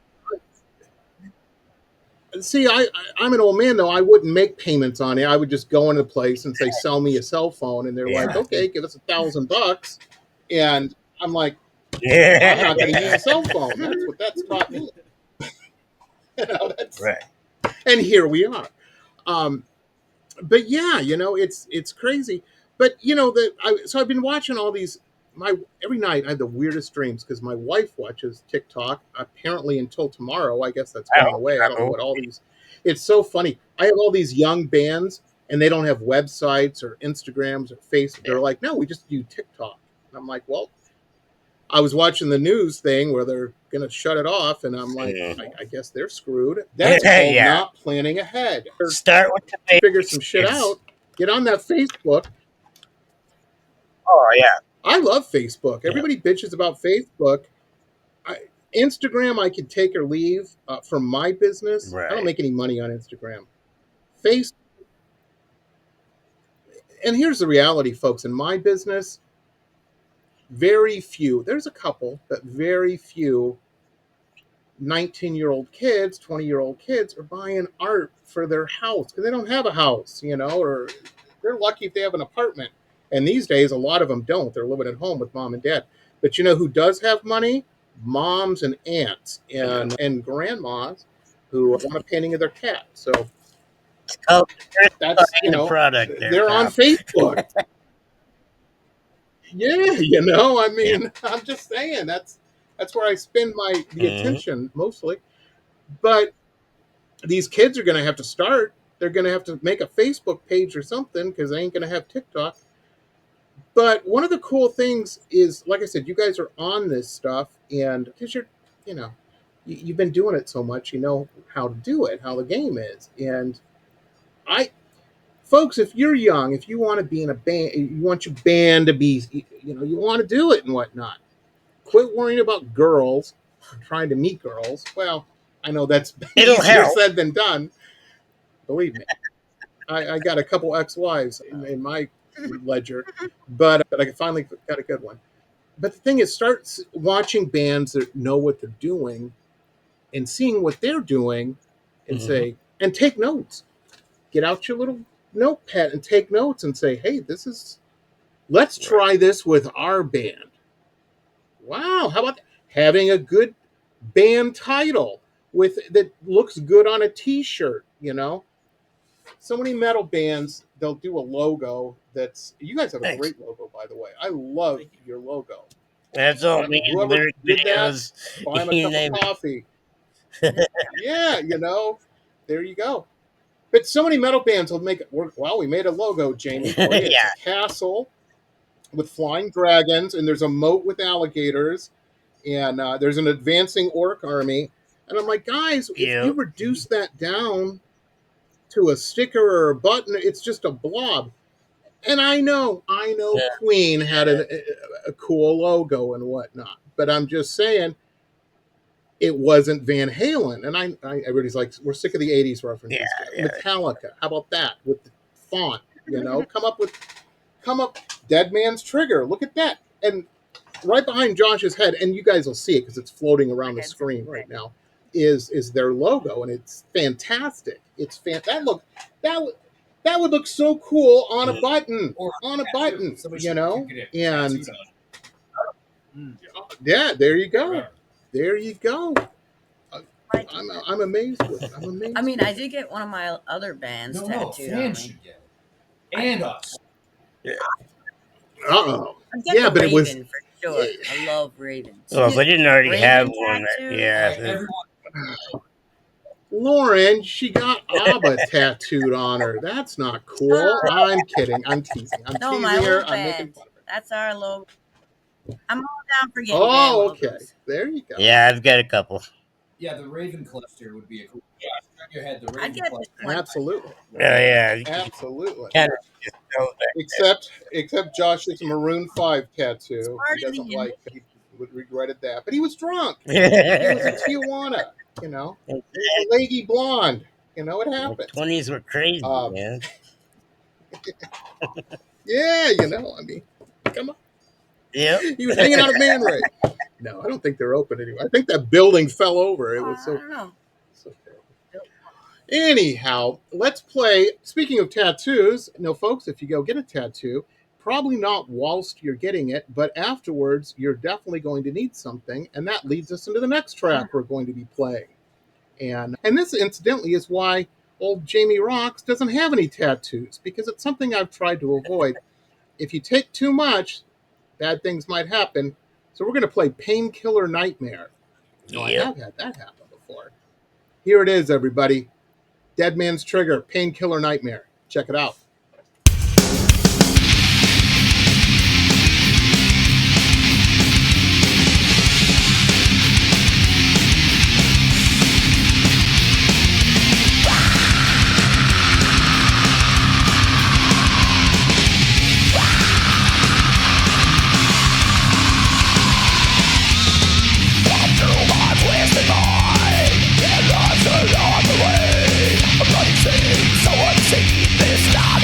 See, I'm an old man, though. I wouldn't make payments on it. I would just go into a place and say, sell me a cell phone. And they're like, okay, give us $1,000. And I'm like, I'm not going to use a cell phone. That's taught me. You know, right. And here we are. But yeah, you know, it's crazy. But you know so I've been watching all these. Every night I have the weirdest dreams because my wife watches TikTok. Apparently until tomorrow, I guess that's going away. I don't know what all these. It's so funny. I have all these young bands and they don't have websites or Instagrams or Facebook. They're like, no, we just do TikTok. And I'm like, well, I was watching the news thing where they're going to shut it off, and I'm like, I guess they're screwed. That's called not planning ahead. Start with the figure some shit out. Get on that Facebook. Oh yeah. I love Facebook. Everybody bitches about Facebook. Instagram, I could take or leave for my business. Right. I don't make any money on Instagram. Facebook. And here's the reality, folks. In my business, very few, there's a couple, but very few 19-year-old kids, 20-year-old kids are buying art for their house because they don't have a house, you know, or they're lucky if they have an apartment. And these days, a lot of them don't. They're living at home with mom and dad. But you know who does have money? Moms and aunts and grandmas who want a painting of their cat. So that's, you know, product there, they're on Facebook. Yeah, you know, I mean, I'm just saying that's where I spend the attention mostly. But these kids are going to have to start. They're going to have to make a Facebook page or something because they ain't going to have TikTok. But one of the cool things is, like I said, you guys are on this stuff, and because you're, you know, you've been doing it so much, you know how to do it, how the game is. And folks, if you're young, if you want to be in a band, you want your band to be, you know, you want to do it and whatnot. Quit worrying about girls, trying to meet girls. Well, I know that's easier said than done. Believe me. I got a couple ex-wives in my ledger, but I finally got a good one. But the thing is, start watching bands that know what they're doing and seeing what they're doing and say, and take notes. Get out your little notepad and take notes and say, hey, let's try this with our band. Wow, how about that? Having a good band title that looks good on a t-shirt, you know? So many metal bands, they'll do a logo you guys have a great logo, by the way. I love your logo. That's all. Whoever did that, buy him a cup of coffee. Yeah, you know, there you go. But so many metal bands will make it work. Well, we made a logo, Jamie. For you. It's a castle with flying dragons, and there's a moat with alligators, and there's an advancing orc army. And I'm like, guys, if you reduce that down to a sticker or a button, it's just a blob. And I know Queen had a cool logo and whatnot, but I'm just saying it wasn't Van Halen. And everybody's like, we're sick of the 80s references. Metallica, how about that with the font? You know, come up, Dead Man's Trigger. Look at that. And right behind Josh's head, and you guys will see it because it's floating around the screen right now, is their logo, and it's fantastic. It's that would look so cool on a button, you know. And yeah, there you go. There you go. I'm amazed with it. I mean, I did get one of my other bands tattooed on me. Should get it. And us. Yeah, but it was for sure. I love Ravens. Well, if I didn't already Raven have one, tattoo? Lauren, she got ABBA tattooed on her. That's not cool. I'm kidding. I'm teasing. I'm teasing her. I'm making fun of her. That's our logo. I'm all down for getting okay. logos. There you go. Yeah, I've got a couple. Yeah, the Raven cluster would be a cool. Yeah, on your head, the Raven cluster. Absolutely. Yeah, absolutely. Kind of just know that. Except Josh's Maroon 5 tattoo. He doesn't like. He regretted that, but he was drunk. He was in Tijuana. You know, a lady blonde. You know, it happened. 20s were crazy, man. Yeah, you know, I mean, come on. Yeah. He was hanging out at Man Ray. No, I don't think they're open anymore. I think that building fell over. It was so terrible. Anyhow, let's play. Speaking of tattoos, folks, if you go get a tattoo, probably not whilst you're getting it, but afterwards, you're definitely going to need something. And that leads us into the next track we're going to be playing. And this, incidentally, is why old Jamie Roxx doesn't have any tattoos, because it's something I've tried to avoid. If you take too much, bad things might happen. So we're going to play Painkiller Nightmare. I have had that happen before. Here it is, everybody. Dead Man's Trigger, Painkiller Nightmare. Check it out. So unseen, this not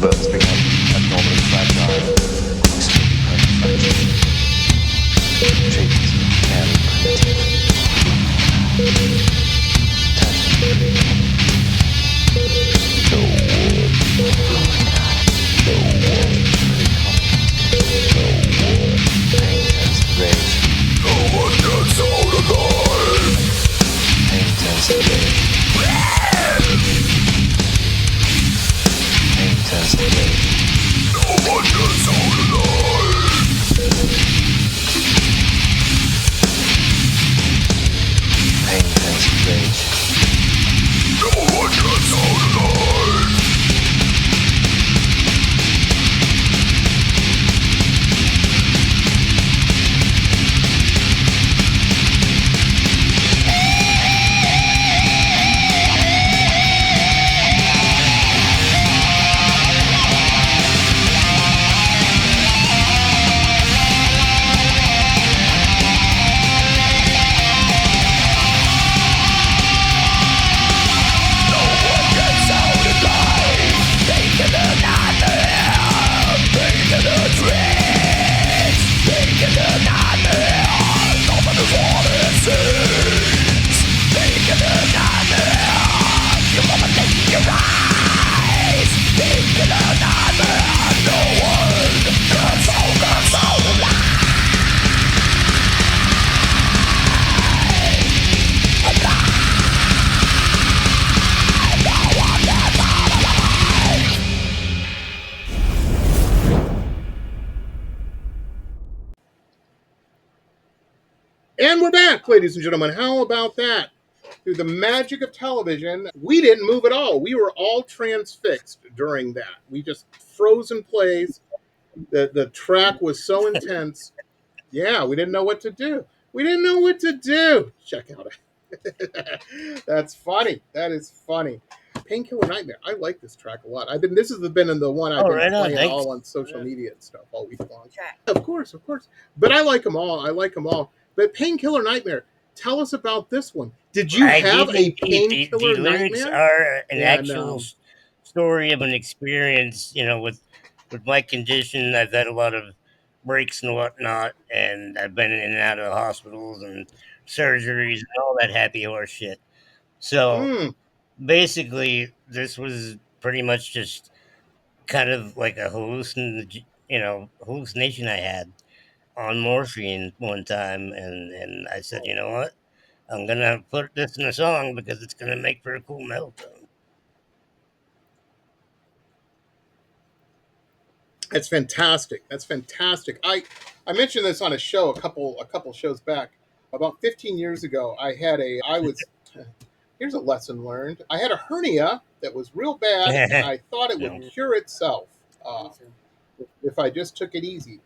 Birds become abnormally fragile, treatments fairly primitive. And we're back, ladies and gentlemen. How about that? Through the magic of television, we didn't move at all. We were all transfixed during that. We just froze in place. The track was so intense. Yeah, we didn't know what to do. We didn't know what to do. Check out it. That's funny. That is funny. Painkiller Nightmare. I like this track a lot. This has been in the one I've been playing all on social media and stuff all week long. Of course. But I like them all. But Painkiller Nightmare. Tell us about this one. Did you have a Painkiller Nightmare? The lyrics are an actual story of an experience. With my condition, I've had a lot of breaks and whatnot, and I've been in and out of hospitals and surgeries and all that happy horse shit. So basically, this was pretty much just kind of like a hallucination I had on morphine one time, and I said, you know what, I'm gonna put this in a song because it's gonna make for a cool metal tone. That's fantastic. I mentioned this on a show a couple shows back. About 15 years ago, here's a lesson learned. I had a hernia that was real bad, and I thought it would cure itself if I just took it easy.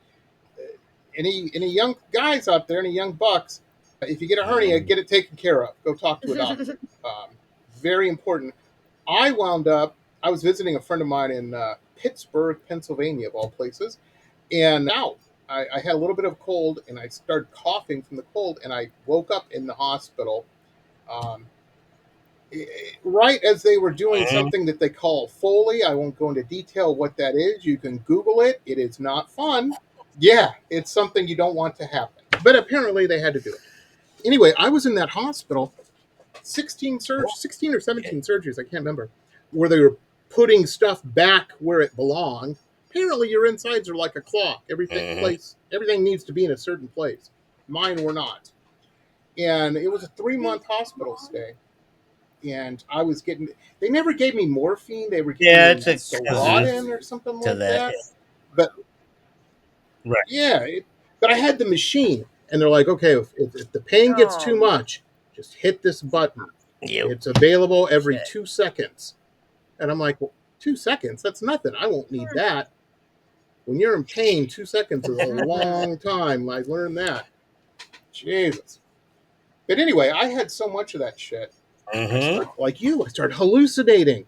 Any young guys out there, any young bucks, if you get a hernia, get it taken care of. Go talk to a doctor. Very important. I was visiting a friend of mine in Pittsburgh, Pennsylvania, of all places, and now I had a little bit of a cold, and I started coughing from the cold, and I woke up in the hospital right as they were doing something that they call Foley. I won't go into detail what that is. You can Google it. It is not fun. Yeah, it's something you don't want to happen. But apparently they had to do it. Anyway, I was in that hospital, 16 or 17 surgeries, I can't remember. where they were putting stuff back where it belonged. Apparently, your insides are like a clock. Everything needs to be in a certain place. Mine were not, and it was a 3-month hospital stay. And I was getting. They never gave me morphine. They were giving me Dilaudid or something like that. Yeah. But right. Yeah, but I had the machine, and they're like, okay, if the pain gets too much, just hit this button. Yep. It's available every 2 seconds. And I'm like, well, 2 seconds? That's nothing. I won't need that. When you're in pain, 2 seconds is a long time. I learned that. Jesus. But anyway, I had so much of that shit. Like you, I started hallucinating.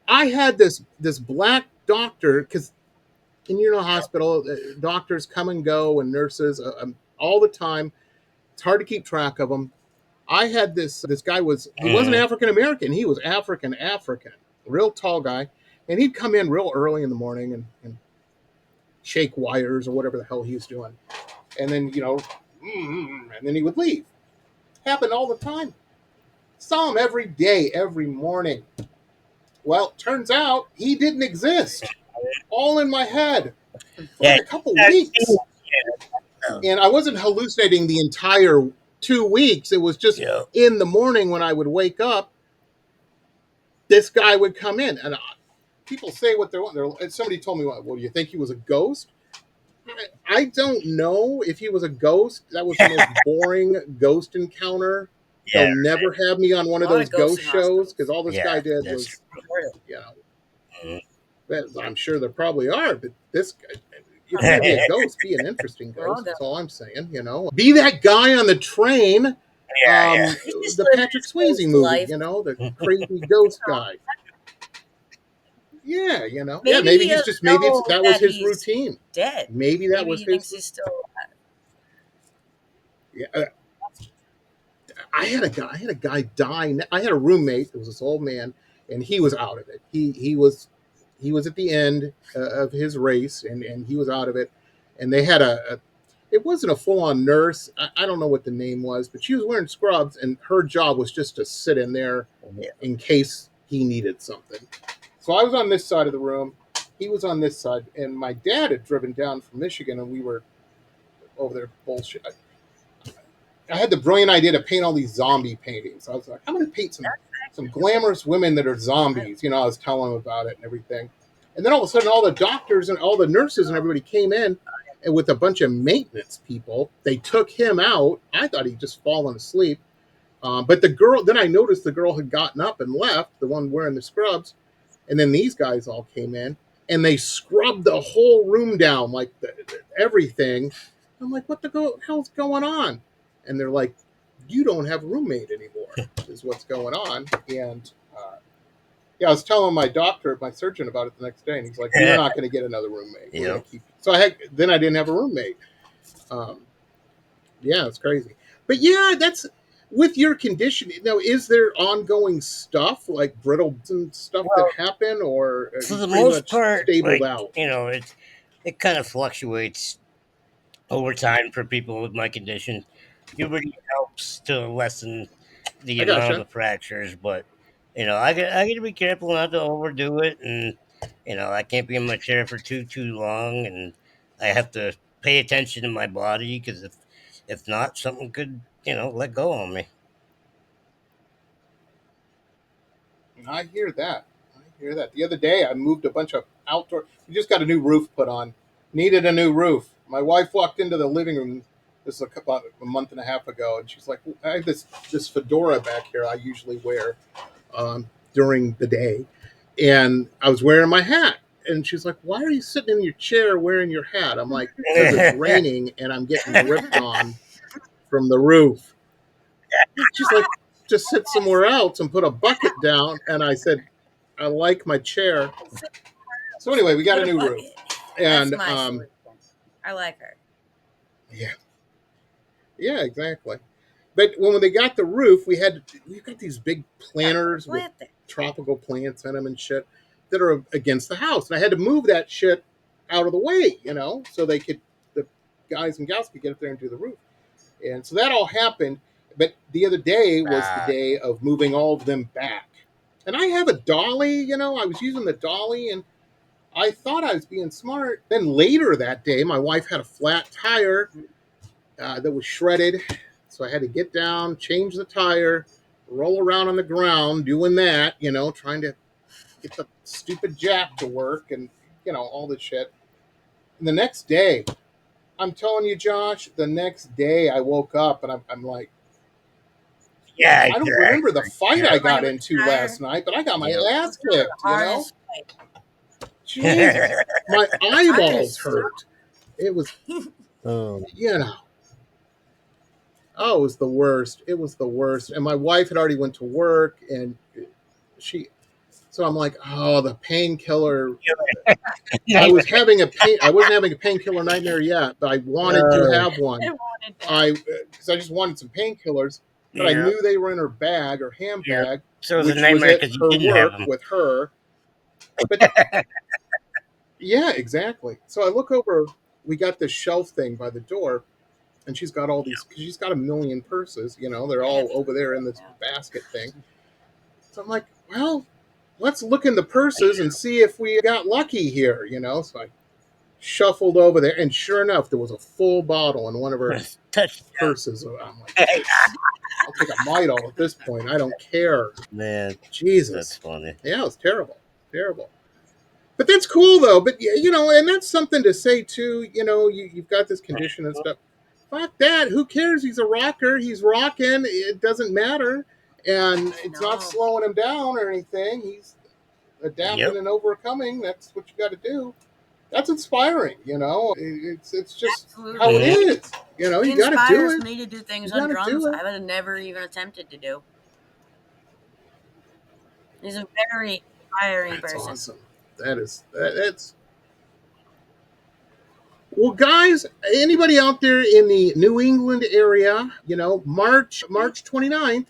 I had this black doctor, because in hospital, doctors come and go, and nurses all the time. It's hard to keep track of them. I had this guy he wasn't African American. He was African, real tall guy. And he'd come in real early in the morning and shake wires or whatever the hell he was doing. And then, and then he would leave. Happened all the time. Saw him every day, every morning. Well, turns out he didn't exist. All in my head for a couple weeks. And I wasn't hallucinating the entire 2 weeks. It was just in the morning when I would wake up, this guy would come in. And people say what they want. Somebody told me, well, do you think he was a ghost? I don't know if he was a ghost. That was the most boring ghost encounter. They'll never have me on one of those ghost shows, because all this guy did was, I'm sure there probably are, but this guy, if you're going to be a ghost, be an interesting ghost. That's all I'm saying, Be that guy on the train, the Patrick Swayze movie, the crazy ghost guy. Yeah, maybe that was his routine. Dead. Maybe that was his. He's still alive. Yeah. I had a guy die. I had a roommate. It was this old man, and he was out of it. He was at the end of his race, and he was out of it. And they had it wasn't a full-on nurse. I don't know what the name was, but she was wearing scrubs, and her job was just to sit in there in case he needed something. So I was on this side of the room. He was on this side, and my dad had driven down from Michigan, and we were over there bullshit. I had the brilliant idea to paint all these zombie paintings. I was like, I'm going to paint some glamorous women that are zombies. I was telling him about it and everything. And then all of a sudden, all the doctors and all the nurses and everybody came in, and with a bunch of maintenance people, they took him out. I thought he'd just fallen asleep. But then I noticed the girl had gotten up and left, the one wearing the scrubs. And then these guys all came in, and they scrubbed the whole room down, like everything. I'm like, what the hell's going on? And they're like, you don't have a roommate anymore, is what's going on. And I was telling my surgeon about it the next day, and he's like, you're not going to get another roommate. So then I didn't have a roommate. It's crazy. But that's with your condition. Now, is there ongoing stuff like brittle and stuff that happen, or for the most part, stabled out? It kind of fluctuates over time for people with my condition. Puberty helps to lessen the amount of fractures, but I got to be careful not to overdo it, and I can't be in my chair for too long, and I have to pay attention to my body, because if not, something could let go on me. I hear that. The other day, I moved a bunch of outdoor. We just got a new roof put on. Needed a new roof. My wife walked into the living room. This is about a month and a half ago, and she's like, I have this fedora back here I usually wear during the day, and I was wearing my hat. And she's like, why are you sitting in your chair wearing your hat? I'm like, because it's raining and I'm getting ripped on from the roof. She's like, just sit somewhere else and put a bucket down. And I said, I like my chair. So anyway, we got a new roof. And I like her. Yeah, exactly. But when they got the roof, we've got these big planters with tropical plants in them and shit that are against the house. And I had to move that shit out of the way, so the guys and gals could get up there and do the roof. And so that all happened. But the other day was the day of moving all of them back. And I have a dolly, I was using the dolly, and I thought I was being smart. Then later that day, my wife had a flat tire that was shredded. So I had to get down, change the tire, roll around on the ground doing that, trying to get the stupid jack to work and, all this shit. And the next day, I'm telling you, Josh, the next day I woke up and I'm like, Yeah, I don't remember the fight I got into last night, but I got my ass kicked, Jesus. My eyeballs hurt. It was, Oh. Oh, it was the worst. It was the worst. And my wife had already went to work, and so I'm like, oh, the painkiller. I wasn't having a painkiller nightmare yet, but I wanted to have one. Because I just wanted some painkillers, but I knew they were in her bag or handbag, So it was which a nightmare was at because you her didn't have work them. with her. But yeah, exactly. So I look over. We got this shelf thing by the door. And she's got all these, because she's got a million purses, they're all over there in this basket thing. So I'm like, well, let's look in the purses and see if we got lucky here, So I shuffled over there, and sure enough, there was a full bottle in one of her purses. I'm like, yes, I'll take a Midol at this point. I don't care. Man, Jesus. that's funny. Yeah, it was terrible. Terrible. But that's cool, though. But, and that's something to say, too. You've got this condition and stuff. Fuck that. Who cares? He's a rocker. He's rocking. It doesn't matter. And it's not slowing him down or anything. He's adapting and overcoming. That's what you got to do. That's inspiring, It's just how it is. You got to do it. Inspires me to do things on drums I would have never even attempted to do. He's a very inspiring person. That's awesome. That's... Well, guys, anybody out there in the New England area, March 29th,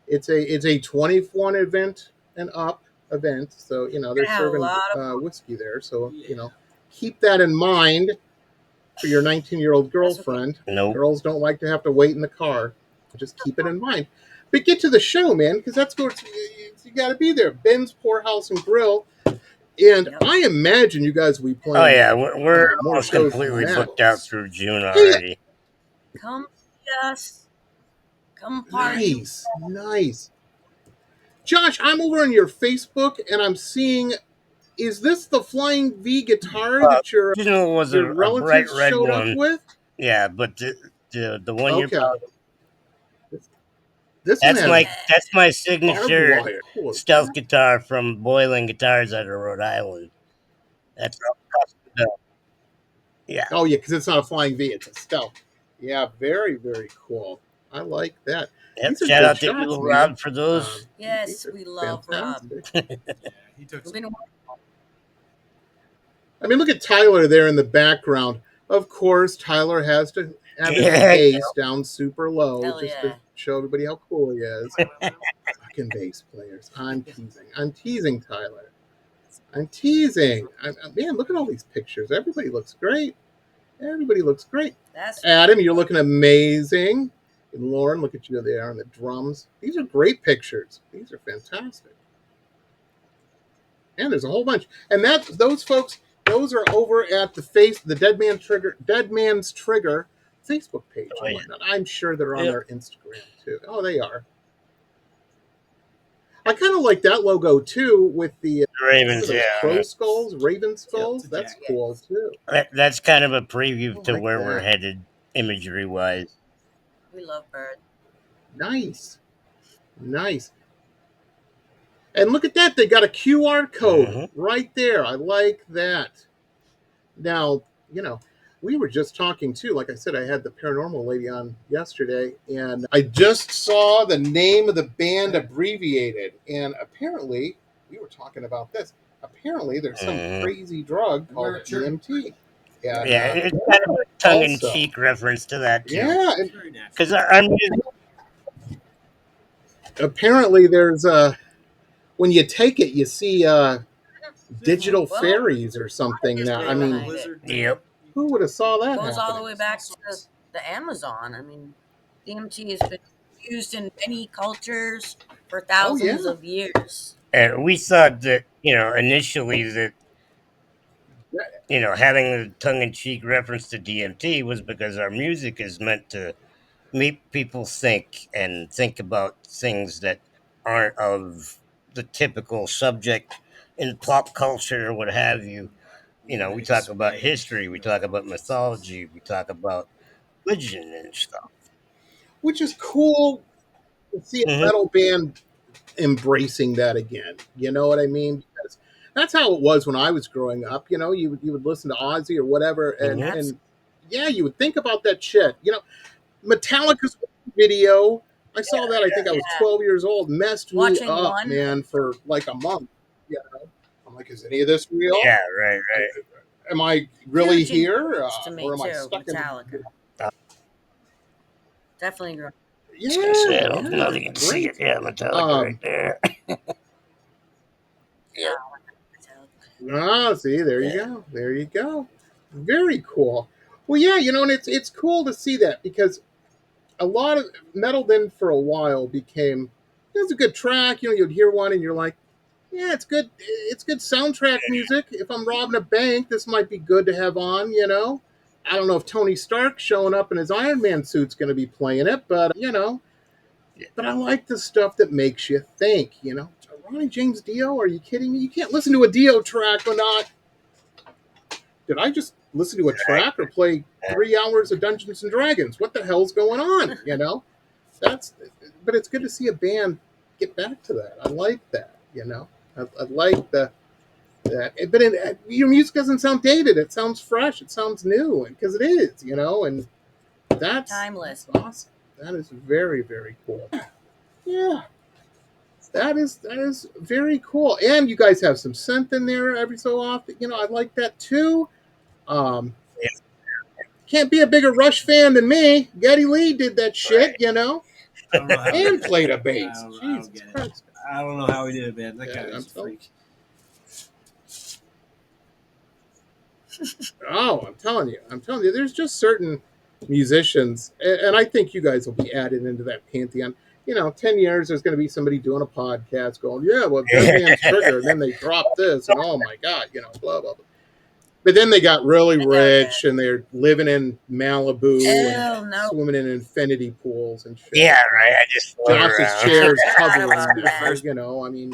it's a 21 event and up event. So, they're serving whiskey there. So, keep that in mind for your 19-year-old girlfriend. Nope. Girls don't like to have to wait in the car. Just keep it in mind. But get to the show, man, because that's where you got to be there. Ben's Poorhouse and Grill. And I imagine you guys will be playing. Oh, yeah. We're almost completely booked out through June already. Come see us. Come party. Nice. Josh, I'm over on your Facebook, and I'm seeing, is this the Flying V guitar that your relatives showed up with? Yeah, but the one you're about... That's my signature stealth guitar from Boiling Guitars out of Rhode Island. That's all custom built. Yeah. Oh yeah, because it's not a Flying V; it's a stealth. Yeah, very very cool. I like that. Yep. Shout out to Eagle Rob for those. Yes, we love Rob. He took. I mean, look at Tyler there in the background. Of course, Tyler has to have his bass down super low to show everybody how cool he is. Fucking bass players. I'm teasing Tyler. I'm teasing. Man, look at all these pictures. Everybody looks great. Adam, you're looking amazing. And Lauren, look at you there on the drums. These are great pictures. These are fantastic. And there's a whole bunch. And those folks, those are over at the Dead Man's Trigger Facebook page. Oh, yeah. I'm sure they're on their Instagram too. Oh, they are. I kind of like that logo too with the Ravens, crow skulls, raven skulls. That's cool too. That's kind of a preview to where we're headed imagery wise. We love birds. Nice. And look at that. They got a QR code right there. I like that. Now, we were just talking too. Like I said, I had the paranormal lady on yesterday, and I just saw the name of the band abbreviated. And apparently, we were talking about this. Apparently, there's some crazy drug called DMT. Yeah, it's kind of a tongue-in-cheek reference to that too. Yeah, because I'm apparently there's when you take it, you see digital fairies or something. Now, I mean, yep. Who would have saw that? It goes all the way back to the Amazon. I mean, DMT has been used in many cultures for thousands of years. And we thought that, initially that, having a tongue in cheek reference to DMT was because our music is meant to make people think and think about things that aren't of the typical subject in pop culture or what have you. We talk about history, we talk about mythology, we talk about religion and stuff. Which is cool to see a Hmm. metal band embracing that again. You know what I mean? Because that's how it was when I was growing up. You would listen to Ozzy or whatever, and Hmm. and yeah, you would think about that shit. Metallica's video. I saw that. I think I was Yeah. 12 years old. Messed me Watching up, one. man, for like a month. I'm like, is any of this real? Yeah, right, right. Am I really Huge here, influence to me or am I too. stuck Metallica. Definitely great. I was gonna say, I Yeah, don't know if you can see it. Yeah, Metallica right there. Yeah. See, there you Yeah. go. There you go. Very cool. Well, yeah, and it's cool to see that because a lot of metal then for a while became it was a good track. You'd hear one and you're like, yeah, it's good. It's good soundtrack music. If I'm robbing a bank, this might be good to have on. I don't know if Tony Stark showing up in his Iron Man suit's going to be playing it, but But I like the stuff that makes you think. Ronnie James Dio? Are you kidding me? You can't listen to a Dio track or not. Did I just listen to a track or play 3 hours of Dungeons and Dragons? What the hell's going on? That's. But it's good to see a band get back to that. I like that. I like that. But your music doesn't sound dated. It sounds fresh. It sounds new, because it is. And that's Timeless. That's awesome. That is very, very cool. Yeah. That is very cool. And you guys have some synth in there every so often. I like that too. Um, can't be a bigger Rush fan than me. Geddy Lee did that shit, I don't know how and played a bass. I don't Jesus get it. Christ. I don't know how he did it, man. That Yeah, guy was a freak. I'm telling you, there's just certain musicians, and I think you guys will be added into that pantheon. 10 years, there's going to be somebody doing a podcast going, yeah, well, Dead Man's Trigger, and then they drop this, and oh my God, blah, blah, blah. But then they got really rich, and they're living in Malibu and swimming in infinity pools and shit. Yeah, right. I just Josh's chair's hovering First, now, I mean.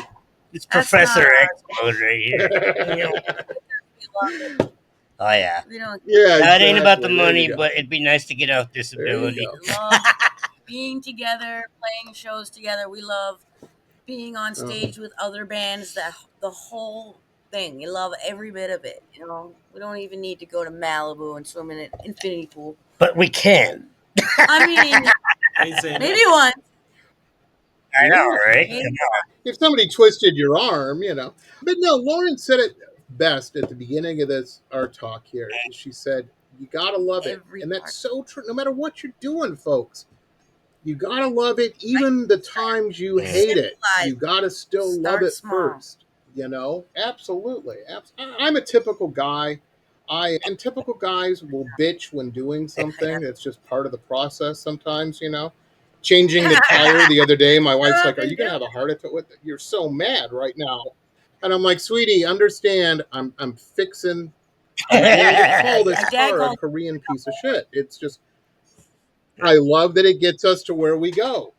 It's Professor X mode right here. Oh yeah. Yeah, now, it ain't about the exactly. money, but it'd be nice to get off disability. We love being together, playing shows together. We love being on stage with other bands. The whole thing. We love every bit of it. We don't even need to go to Malibu and swim in an infinity pool. But we can. I mean, maybe once. I know, right? If somebody twisted your arm, But no, Lauren said it best at the beginning of our talk here. She said, you gotta love it. And that's so true. No matter what you're doing, folks, you gotta love it. Even the times you hate it, you gotta still love it first. Absolutely. I'm a typical guy. And typical guys will bitch when doing something. That's just part of the process sometimes, Changing the tire the other day, my wife's like, are you going to have a heart attack? You're so mad right now. And I'm like, sweetie, understand, I'm fixing, I'm going to call this car a Korean piece of shit. It's just, I love that it gets us to where we go.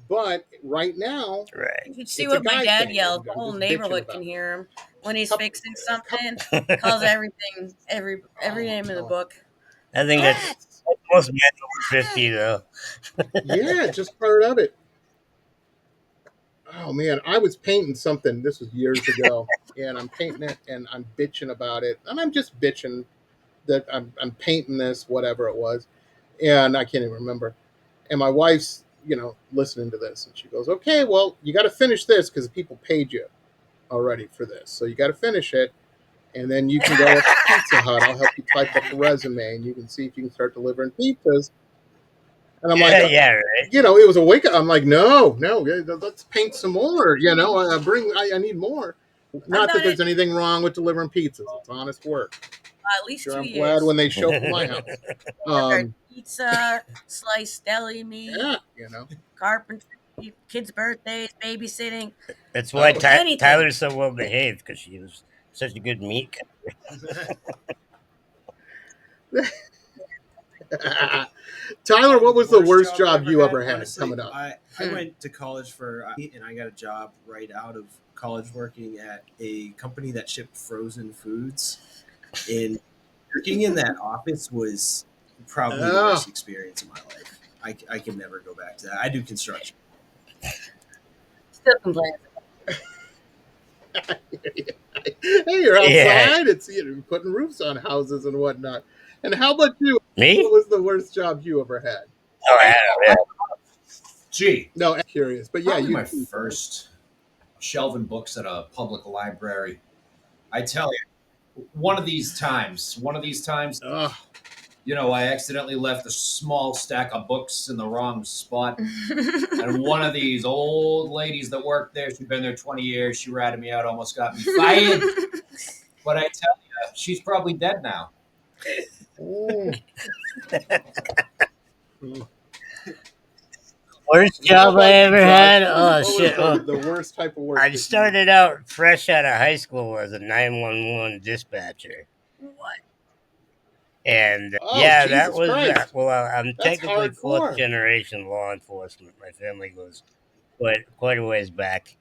But right now, you can see what my dad yells. The whole neighborhood can hear him when he's fixing something. Calls everything, every name in the book. I think that's most men over 50, though. Yeah, just part of it. Oh man, I was painting something. This was years ago, and I'm painting it, and I'm bitching about it, and I'm just bitching that I'm painting this, whatever it was, and I can't even remember. And my wife's, listening to this, and she goes, "Okay, well, you got to finish this because people paid you already for this, so you got to finish it, and then you can go up to Pizza Hut. I'll help you type up a resume, and you can see if you can start delivering pizzas." And I'm like, yeah, right. It was a wake up. I'm like, no, let's paint some more. I need more. Not that there's anything wrong with delivering pizzas. It's honest work. At least sure, 2 I'm years. glad when they show up at my house. Pizza, sliced deli meat. Yeah, carpentry. kids' birthdays, babysitting. That's why Anything. Tyler's so well behaved, because she was such a good meat cutter. Tyler, what was the worst job I you had, ever had honestly, coming up? I went to college and I got a job right out of college working at a company that shipped frozen foods. And working in that office was probably the worst experience of my life. I can never go back to that. I do construction. Still complaining. Hey, you're outside. It's putting roofs on houses and whatnot. And how about you? Me? What was the worst job you ever had? Oh, yeah. Gee. No, I'm curious. But yeah, probably my first shelving books at a public library. I tell you, one of these times, I accidentally left a small stack of books in the wrong spot. And one of these old ladies that worked there, she'd been there 20 years. She ratted me out, almost got me fired. But I tell you, she's probably dead now. Worst job I ever had? Oh, shit. The worst type of work. I started out fresh out of high school as a 911 dispatcher. What? And Jesus that was Christ. well. I'm That's technically hardcore. fourth generation law enforcement. My family goes quite a ways back.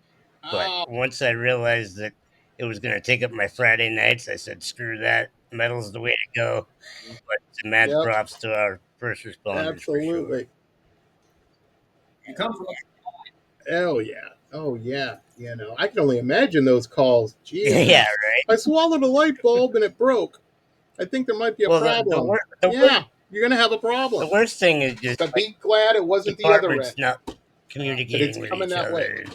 But once I realized that it was going to take up my Friday nights, I said, "Screw that! Metal's the way to go." But mad props to our first responders. Absolutely. For sure. You come from Oh yeah. I can only imagine those calls. Jesus. Yeah, right. I swallowed a light bulb and it broke. I think there might be a problem. You're gonna have a problem. The worst thing is just be glad it wasn't the other end. Not communicating with each other. Way.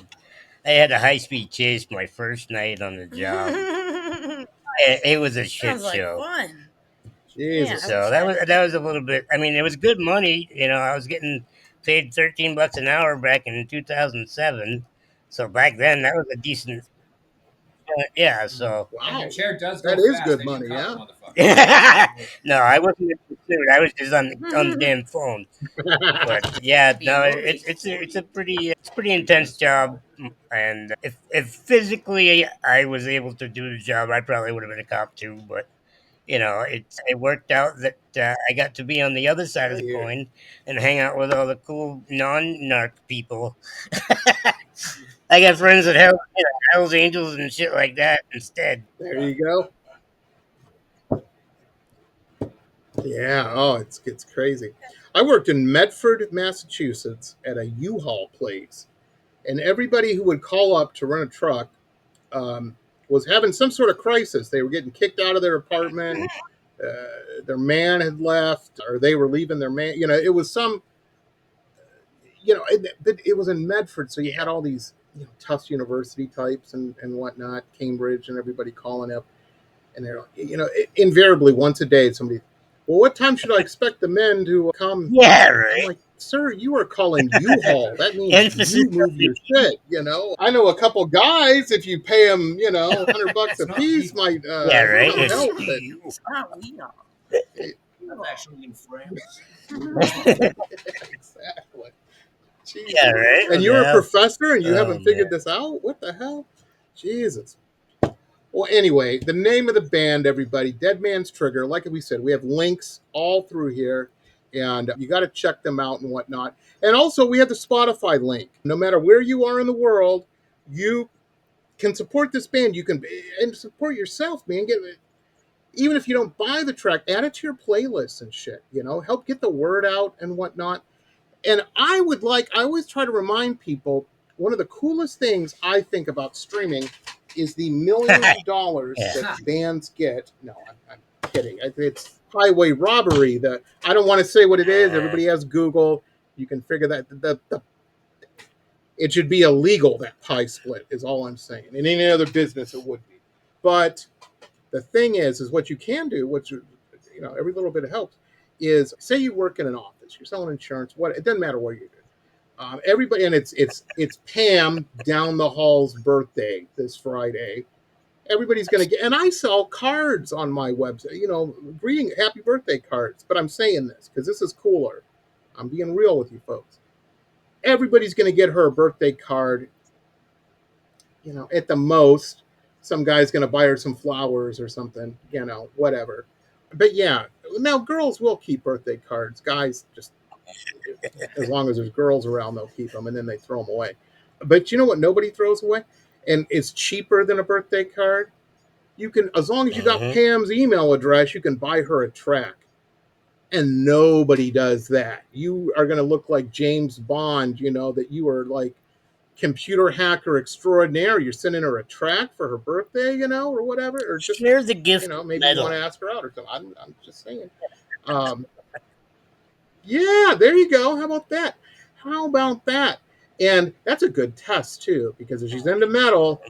I had a high-speed chase my first night on the job. It was a shit show. Like fun. Jesus. So that was a little bit. I mean, it was good money. I was getting paid $13 an hour back in 2007. So back then, that was a decent. So wow, your chair does go that is fast. good money, yeah. No, I wasn't in pursuit. I was just on the damn phone. But it's a pretty intense job. And if physically I was able to do the job, I probably would have been a cop too. But it worked out that I got to be on the other side of the coin and hang out with all the cool non-narc people. I got friends that Hell's Angels and shit like that instead. There you go. Yeah, it's crazy. I worked in Medford, Massachusetts at a U-Haul place, and everybody who would call up to rent a truck was having some sort of crisis. They were getting kicked out of their apartment. Their man had left, or they were leaving their man. It was some. It was in Medford, so you had all these Tufts University types and whatnot, Cambridge, and everybody calling up, and they're invariably once a day somebody. Well, what time should I expect the men to come? Yeah, right. I'm like, sir, you are calling U-Haul. That means you move your shit. I know a couple guys. If you pay them, $100 a piece, might. Yeah, right. Help, it's not legal. I'm actually in France. Exactly. Jesus. Yeah, right. And you're a professor and you haven't figured this out? What the hell? Jesus. Well, anyway, the name of the band, everybody, Dead Man's Trigger. Like we said, we have links all through here, and you got to check them out and whatnot. And also, we have the Spotify link. No matter where you are in the world, you can support this band. You can and support yourself, man. Even if you don't buy the track, add it to your playlists and shit. Help get the word out and whatnot. And I always try to remind people, one of the coolest things I think about streaming is the millions of dollars that bands get. No, I'm kidding. It's highway robbery. I don't want to say what it is. Everybody has Google. You can figure that. It should be illegal, that pie split, is all I'm saying. In any other business, it would be. But the thing is what you can do, which, every little bit helps, is say you work in an office, you're selling insurance, it doesn't matter what you do. Everybody, and it's Pam down the hall's birthday this Friday. Everybody's going to get, and I sell cards on my website, greeting happy birthday cards. But I'm saying this because this is cooler. I'm being real with you folks. everybody's going to get her a birthday card. At the most, some guy's going to buy her some flowers or something, whatever. But yeah, now girls will keep birthday cards. Guys just, as long as there's girls around, they'll keep them and then they throw them away. But you know what nobody throws away? And it's cheaper than a birthday card? You can, as long as you got Pam's email address, you can buy her a track. And nobody does that. You are going to look like James Bond, that you are like computer hacker extraordinaire. You're sending her a track for her birthday, or whatever. Or just, here's the gift. Maybe you want to ask her out or something. I'm just saying. Yeah, there you go. How about that? And that's a good test, too, because if she's into metal,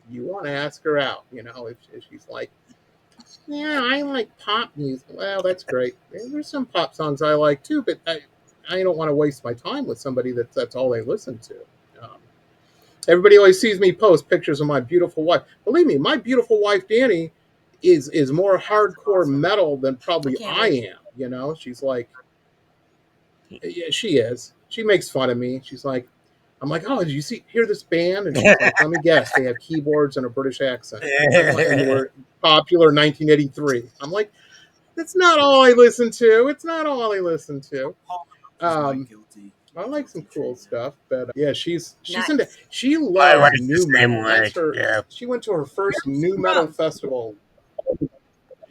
you want to ask her out, if she's like, yeah, I like pop music. Well, that's great. There's some pop songs I like, too, but I don't want to waste my time with somebody that's all they listen to. Everybody always sees me post pictures of my beautiful wife. Believe me, my beautiful wife, Danny, is more hardcore metal than probably I am, She's like, yeah, she is. She makes fun of me. She's like, I'm like, oh, did you hear this band? And she's like, let me guess, they have keyboards and a British accent. And they were popular in 1983. I'm like, that's not all I listen to. It's not all I listen to. I like some cool stuff, but yeah, she's into. She loves new metal. That's her. Yeah. She went to her first new metal festival.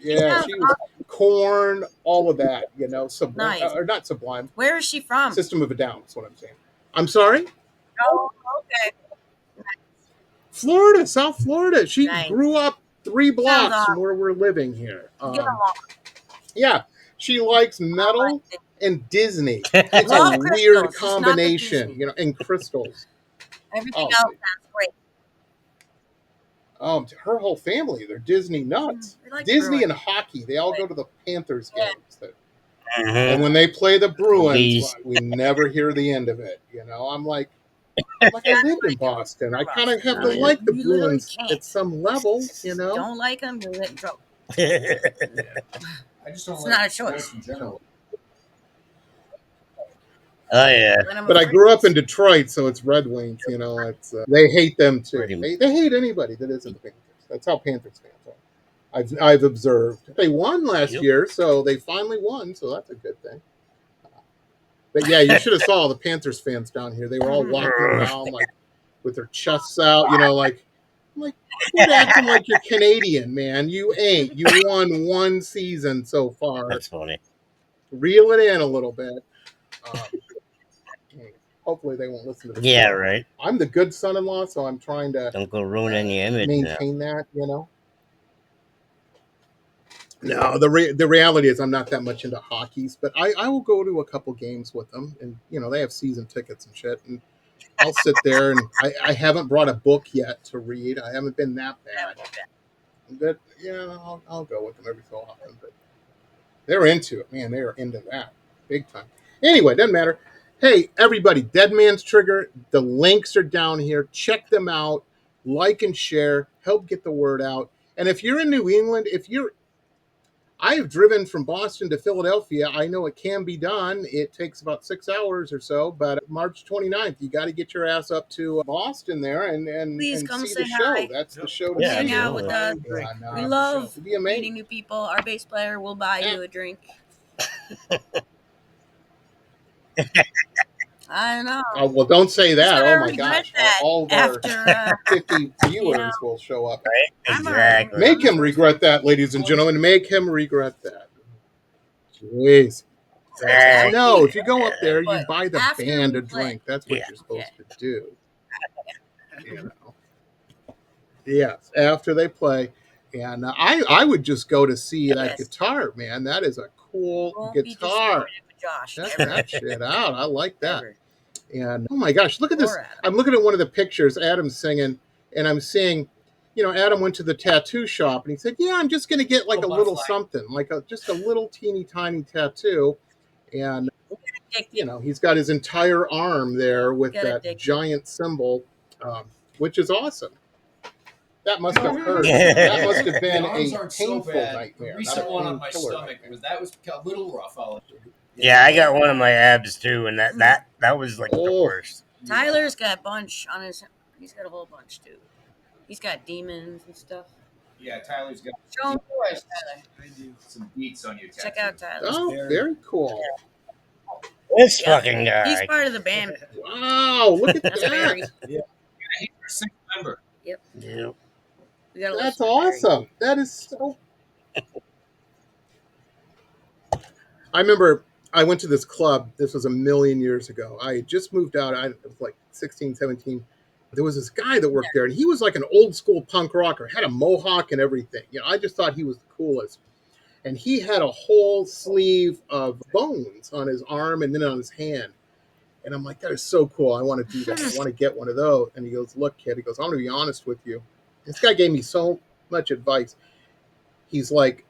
Yeah, she was Korn, all of that. Sublime or not Sublime. Where is she from? System of a Down. That's what I'm saying. I'm sorry. Oh, okay. Florida, South Florida. She grew up 3 blocks from where we're living here. Yeah, she likes metal and Disney. It's a weird combination, and crystals. Everything else sounds great. Her whole family, they're Disney nuts. Like Disney and hockey, they all go to the Panthers games. And when they play the Bruins, we never hear the end of it. I'm like I lived in Boston. I kind of have to like the Bruins at some level, Don't like them, you'll get in trouble. I just don't it's like not a choice. In general. Oh yeah. But I grew up in Detroit, so it's Red Wings. It's they hate them too. They hate anybody that isn't Panthers. That's how Panthers fans are. I've observed. They won last year, so they finally won. So that's a good thing. But yeah, you should have saw the Panthers fans down here. They were all walking around like with their chests out. Like quit acting like you're Canadian, man. You ain't. You won 1 season so far. That's funny. Reel it in a little bit. Hopefully they won't listen to this. Yeah, right. I'm the good son-in-law, so I'm trying to don't go ruin any image. Maintain that, No, the reality is I'm not that much into hockeys, but I will go to a couple games with them, and they have season tickets and shit, and I'll sit there, and I haven't brought a book yet to read. I haven't been that bad. But I'll go with them every so often. But they're into it, man. They are into that big time. Anyway, doesn't matter. Hey, everybody, Dead Man's Trigger, the links are down here. Check them out. Like and share. Help get the word out. And if you're in New England, I've driven from Boston to Philadelphia. I know it can be done. It takes about 6 hours or so. But March 29th, you got to get your ass up to Boston there and Please come see say the show. hi. That's the show to Hang see. out with us. We love meeting new people. Our bass player will buy you a drink. I know. Oh, well, don't say that. Oh, my gosh. All of our after, 50 viewers will show up. Right? Exactly. Make him regret that, ladies and gentlemen. Make him regret that. Jeez. No, if you go up there, you buy the band a drink. That's what you're supposed to do. Yes, after they play. And I would just go to see that guitar, man. That is a cool guitar. Check that shit out. I like that. And oh my gosh, look at this. I'm looking at one of the pictures, Adam's singing, and I'm seeing, Adam went to the tattoo shop and he said, yeah, I'm just going to get like a little something, like just a little teeny tiny tattoo. And, he's got his entire arm there with that giant symbol, which is awesome. That must have hurt. That must have been a painful nightmare. The recent one on my stomach was a little rough. Yeah, I got one of my abs too, and that was like the worst. Tyler's got a bunch on his. He's got a whole bunch too. He's got demons and stuff. Yeah, Tyler's got. Show him yours, Tyler. I do some beats on you. Check out Tyler. Oh, very cool. This fucking guy. He's part of the band. Wow, look at That's that. Barry. Yeah, he's our sixth member. Yep. Yep. We got That's awesome. That is so. I remember I went to this club. This was a million years ago. I had just moved out. I was like 16, 17. There was this guy that worked there, and he was like an old school punk rocker, had a mohawk and everything. You know, I just thought he was the coolest. And he had a whole sleeve of bones on his arm and then on his hand. And I'm like, that is so cool. I want to do that. I want to get one of those. And he goes, look, kid. He goes, I'm going to be honest with you. This guy gave me so much advice. He's like,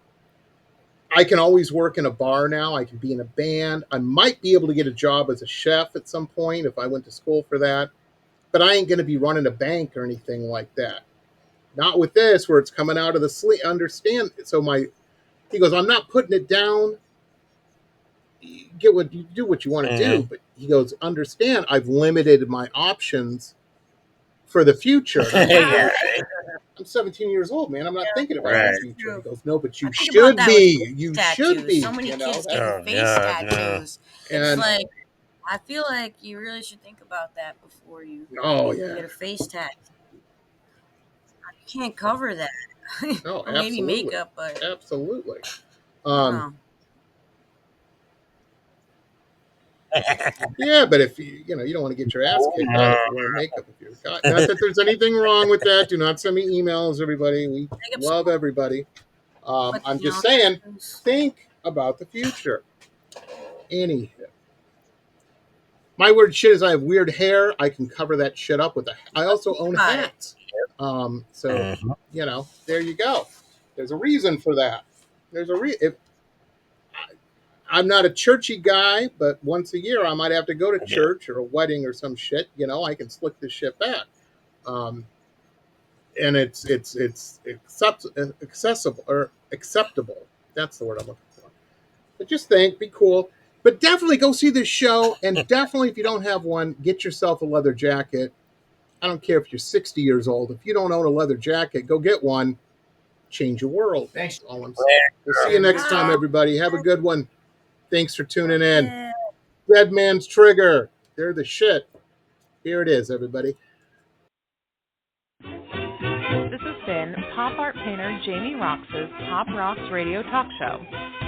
I can always work in a bar now. I can be in a band. I might be able to get a job as a chef at some point if I went to school for that. But I ain't going to be running a bank or anything like that. Not with this, where it's coming out of the sleep. Understand? So he goes, I'm not putting it down. You do what you want to do. But he goes, understand, I've limited my options for the future. I'm 17 years old, man. I'm not thinking about the future. He goes, no, but you should be. You should be. So many kids getting face tattoos. It's like, I feel like you really should think about that before you get a face tattoo. You can't cover that. No, or maybe makeup, but absolutely. Yeah, but if you don't want to get your ass kicked out if you wear makeup, if you're not that there's anything wrong with that. Do not send me emails, everybody. We love everybody. I'm just saying, think about the future. Anyhow, my weird shit is I have weird hair. I can cover that shit up with I also own hats. So there you go. There's a reason for that. There's a I'm not a churchy guy, but once a year I might have to go to church or a wedding or some shit. I can slick this shit back, and it's accessible or acceptable. That's the word I'm looking for. But just think, be cool. But definitely go see this show, and definitely if you don't have one, get yourself a leather jacket. I don't care if you're 60 years old. If you don't own a leather jacket, go get one. Change your world. Thanks. That's all I'm saying. We'll see you next time, everybody. Have a good one. Thanks for tuning in. Dead Man's Trigger. They're the shit. Here it is, everybody. This has been pop art painter Jamie Roxx's Pop Roxx Radio Talk Show.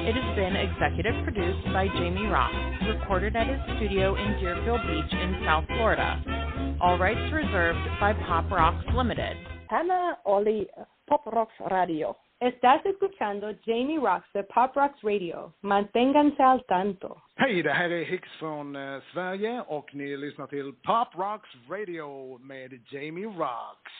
It has been executive produced by Jamie Roxx, recorded at his studio in Deerfield Beach in South Florida. All rights reserved by Pop Roxx Limited. Hannah Oli, Pop Roxx Radio. Estás escuchando Jamie Roxx de Pop Roxx Radio. Manténganse al tanto. Hej, det här är Hicks från Sverige och ni lyssnar till Pop Roxx Radio med Jamie Roxx.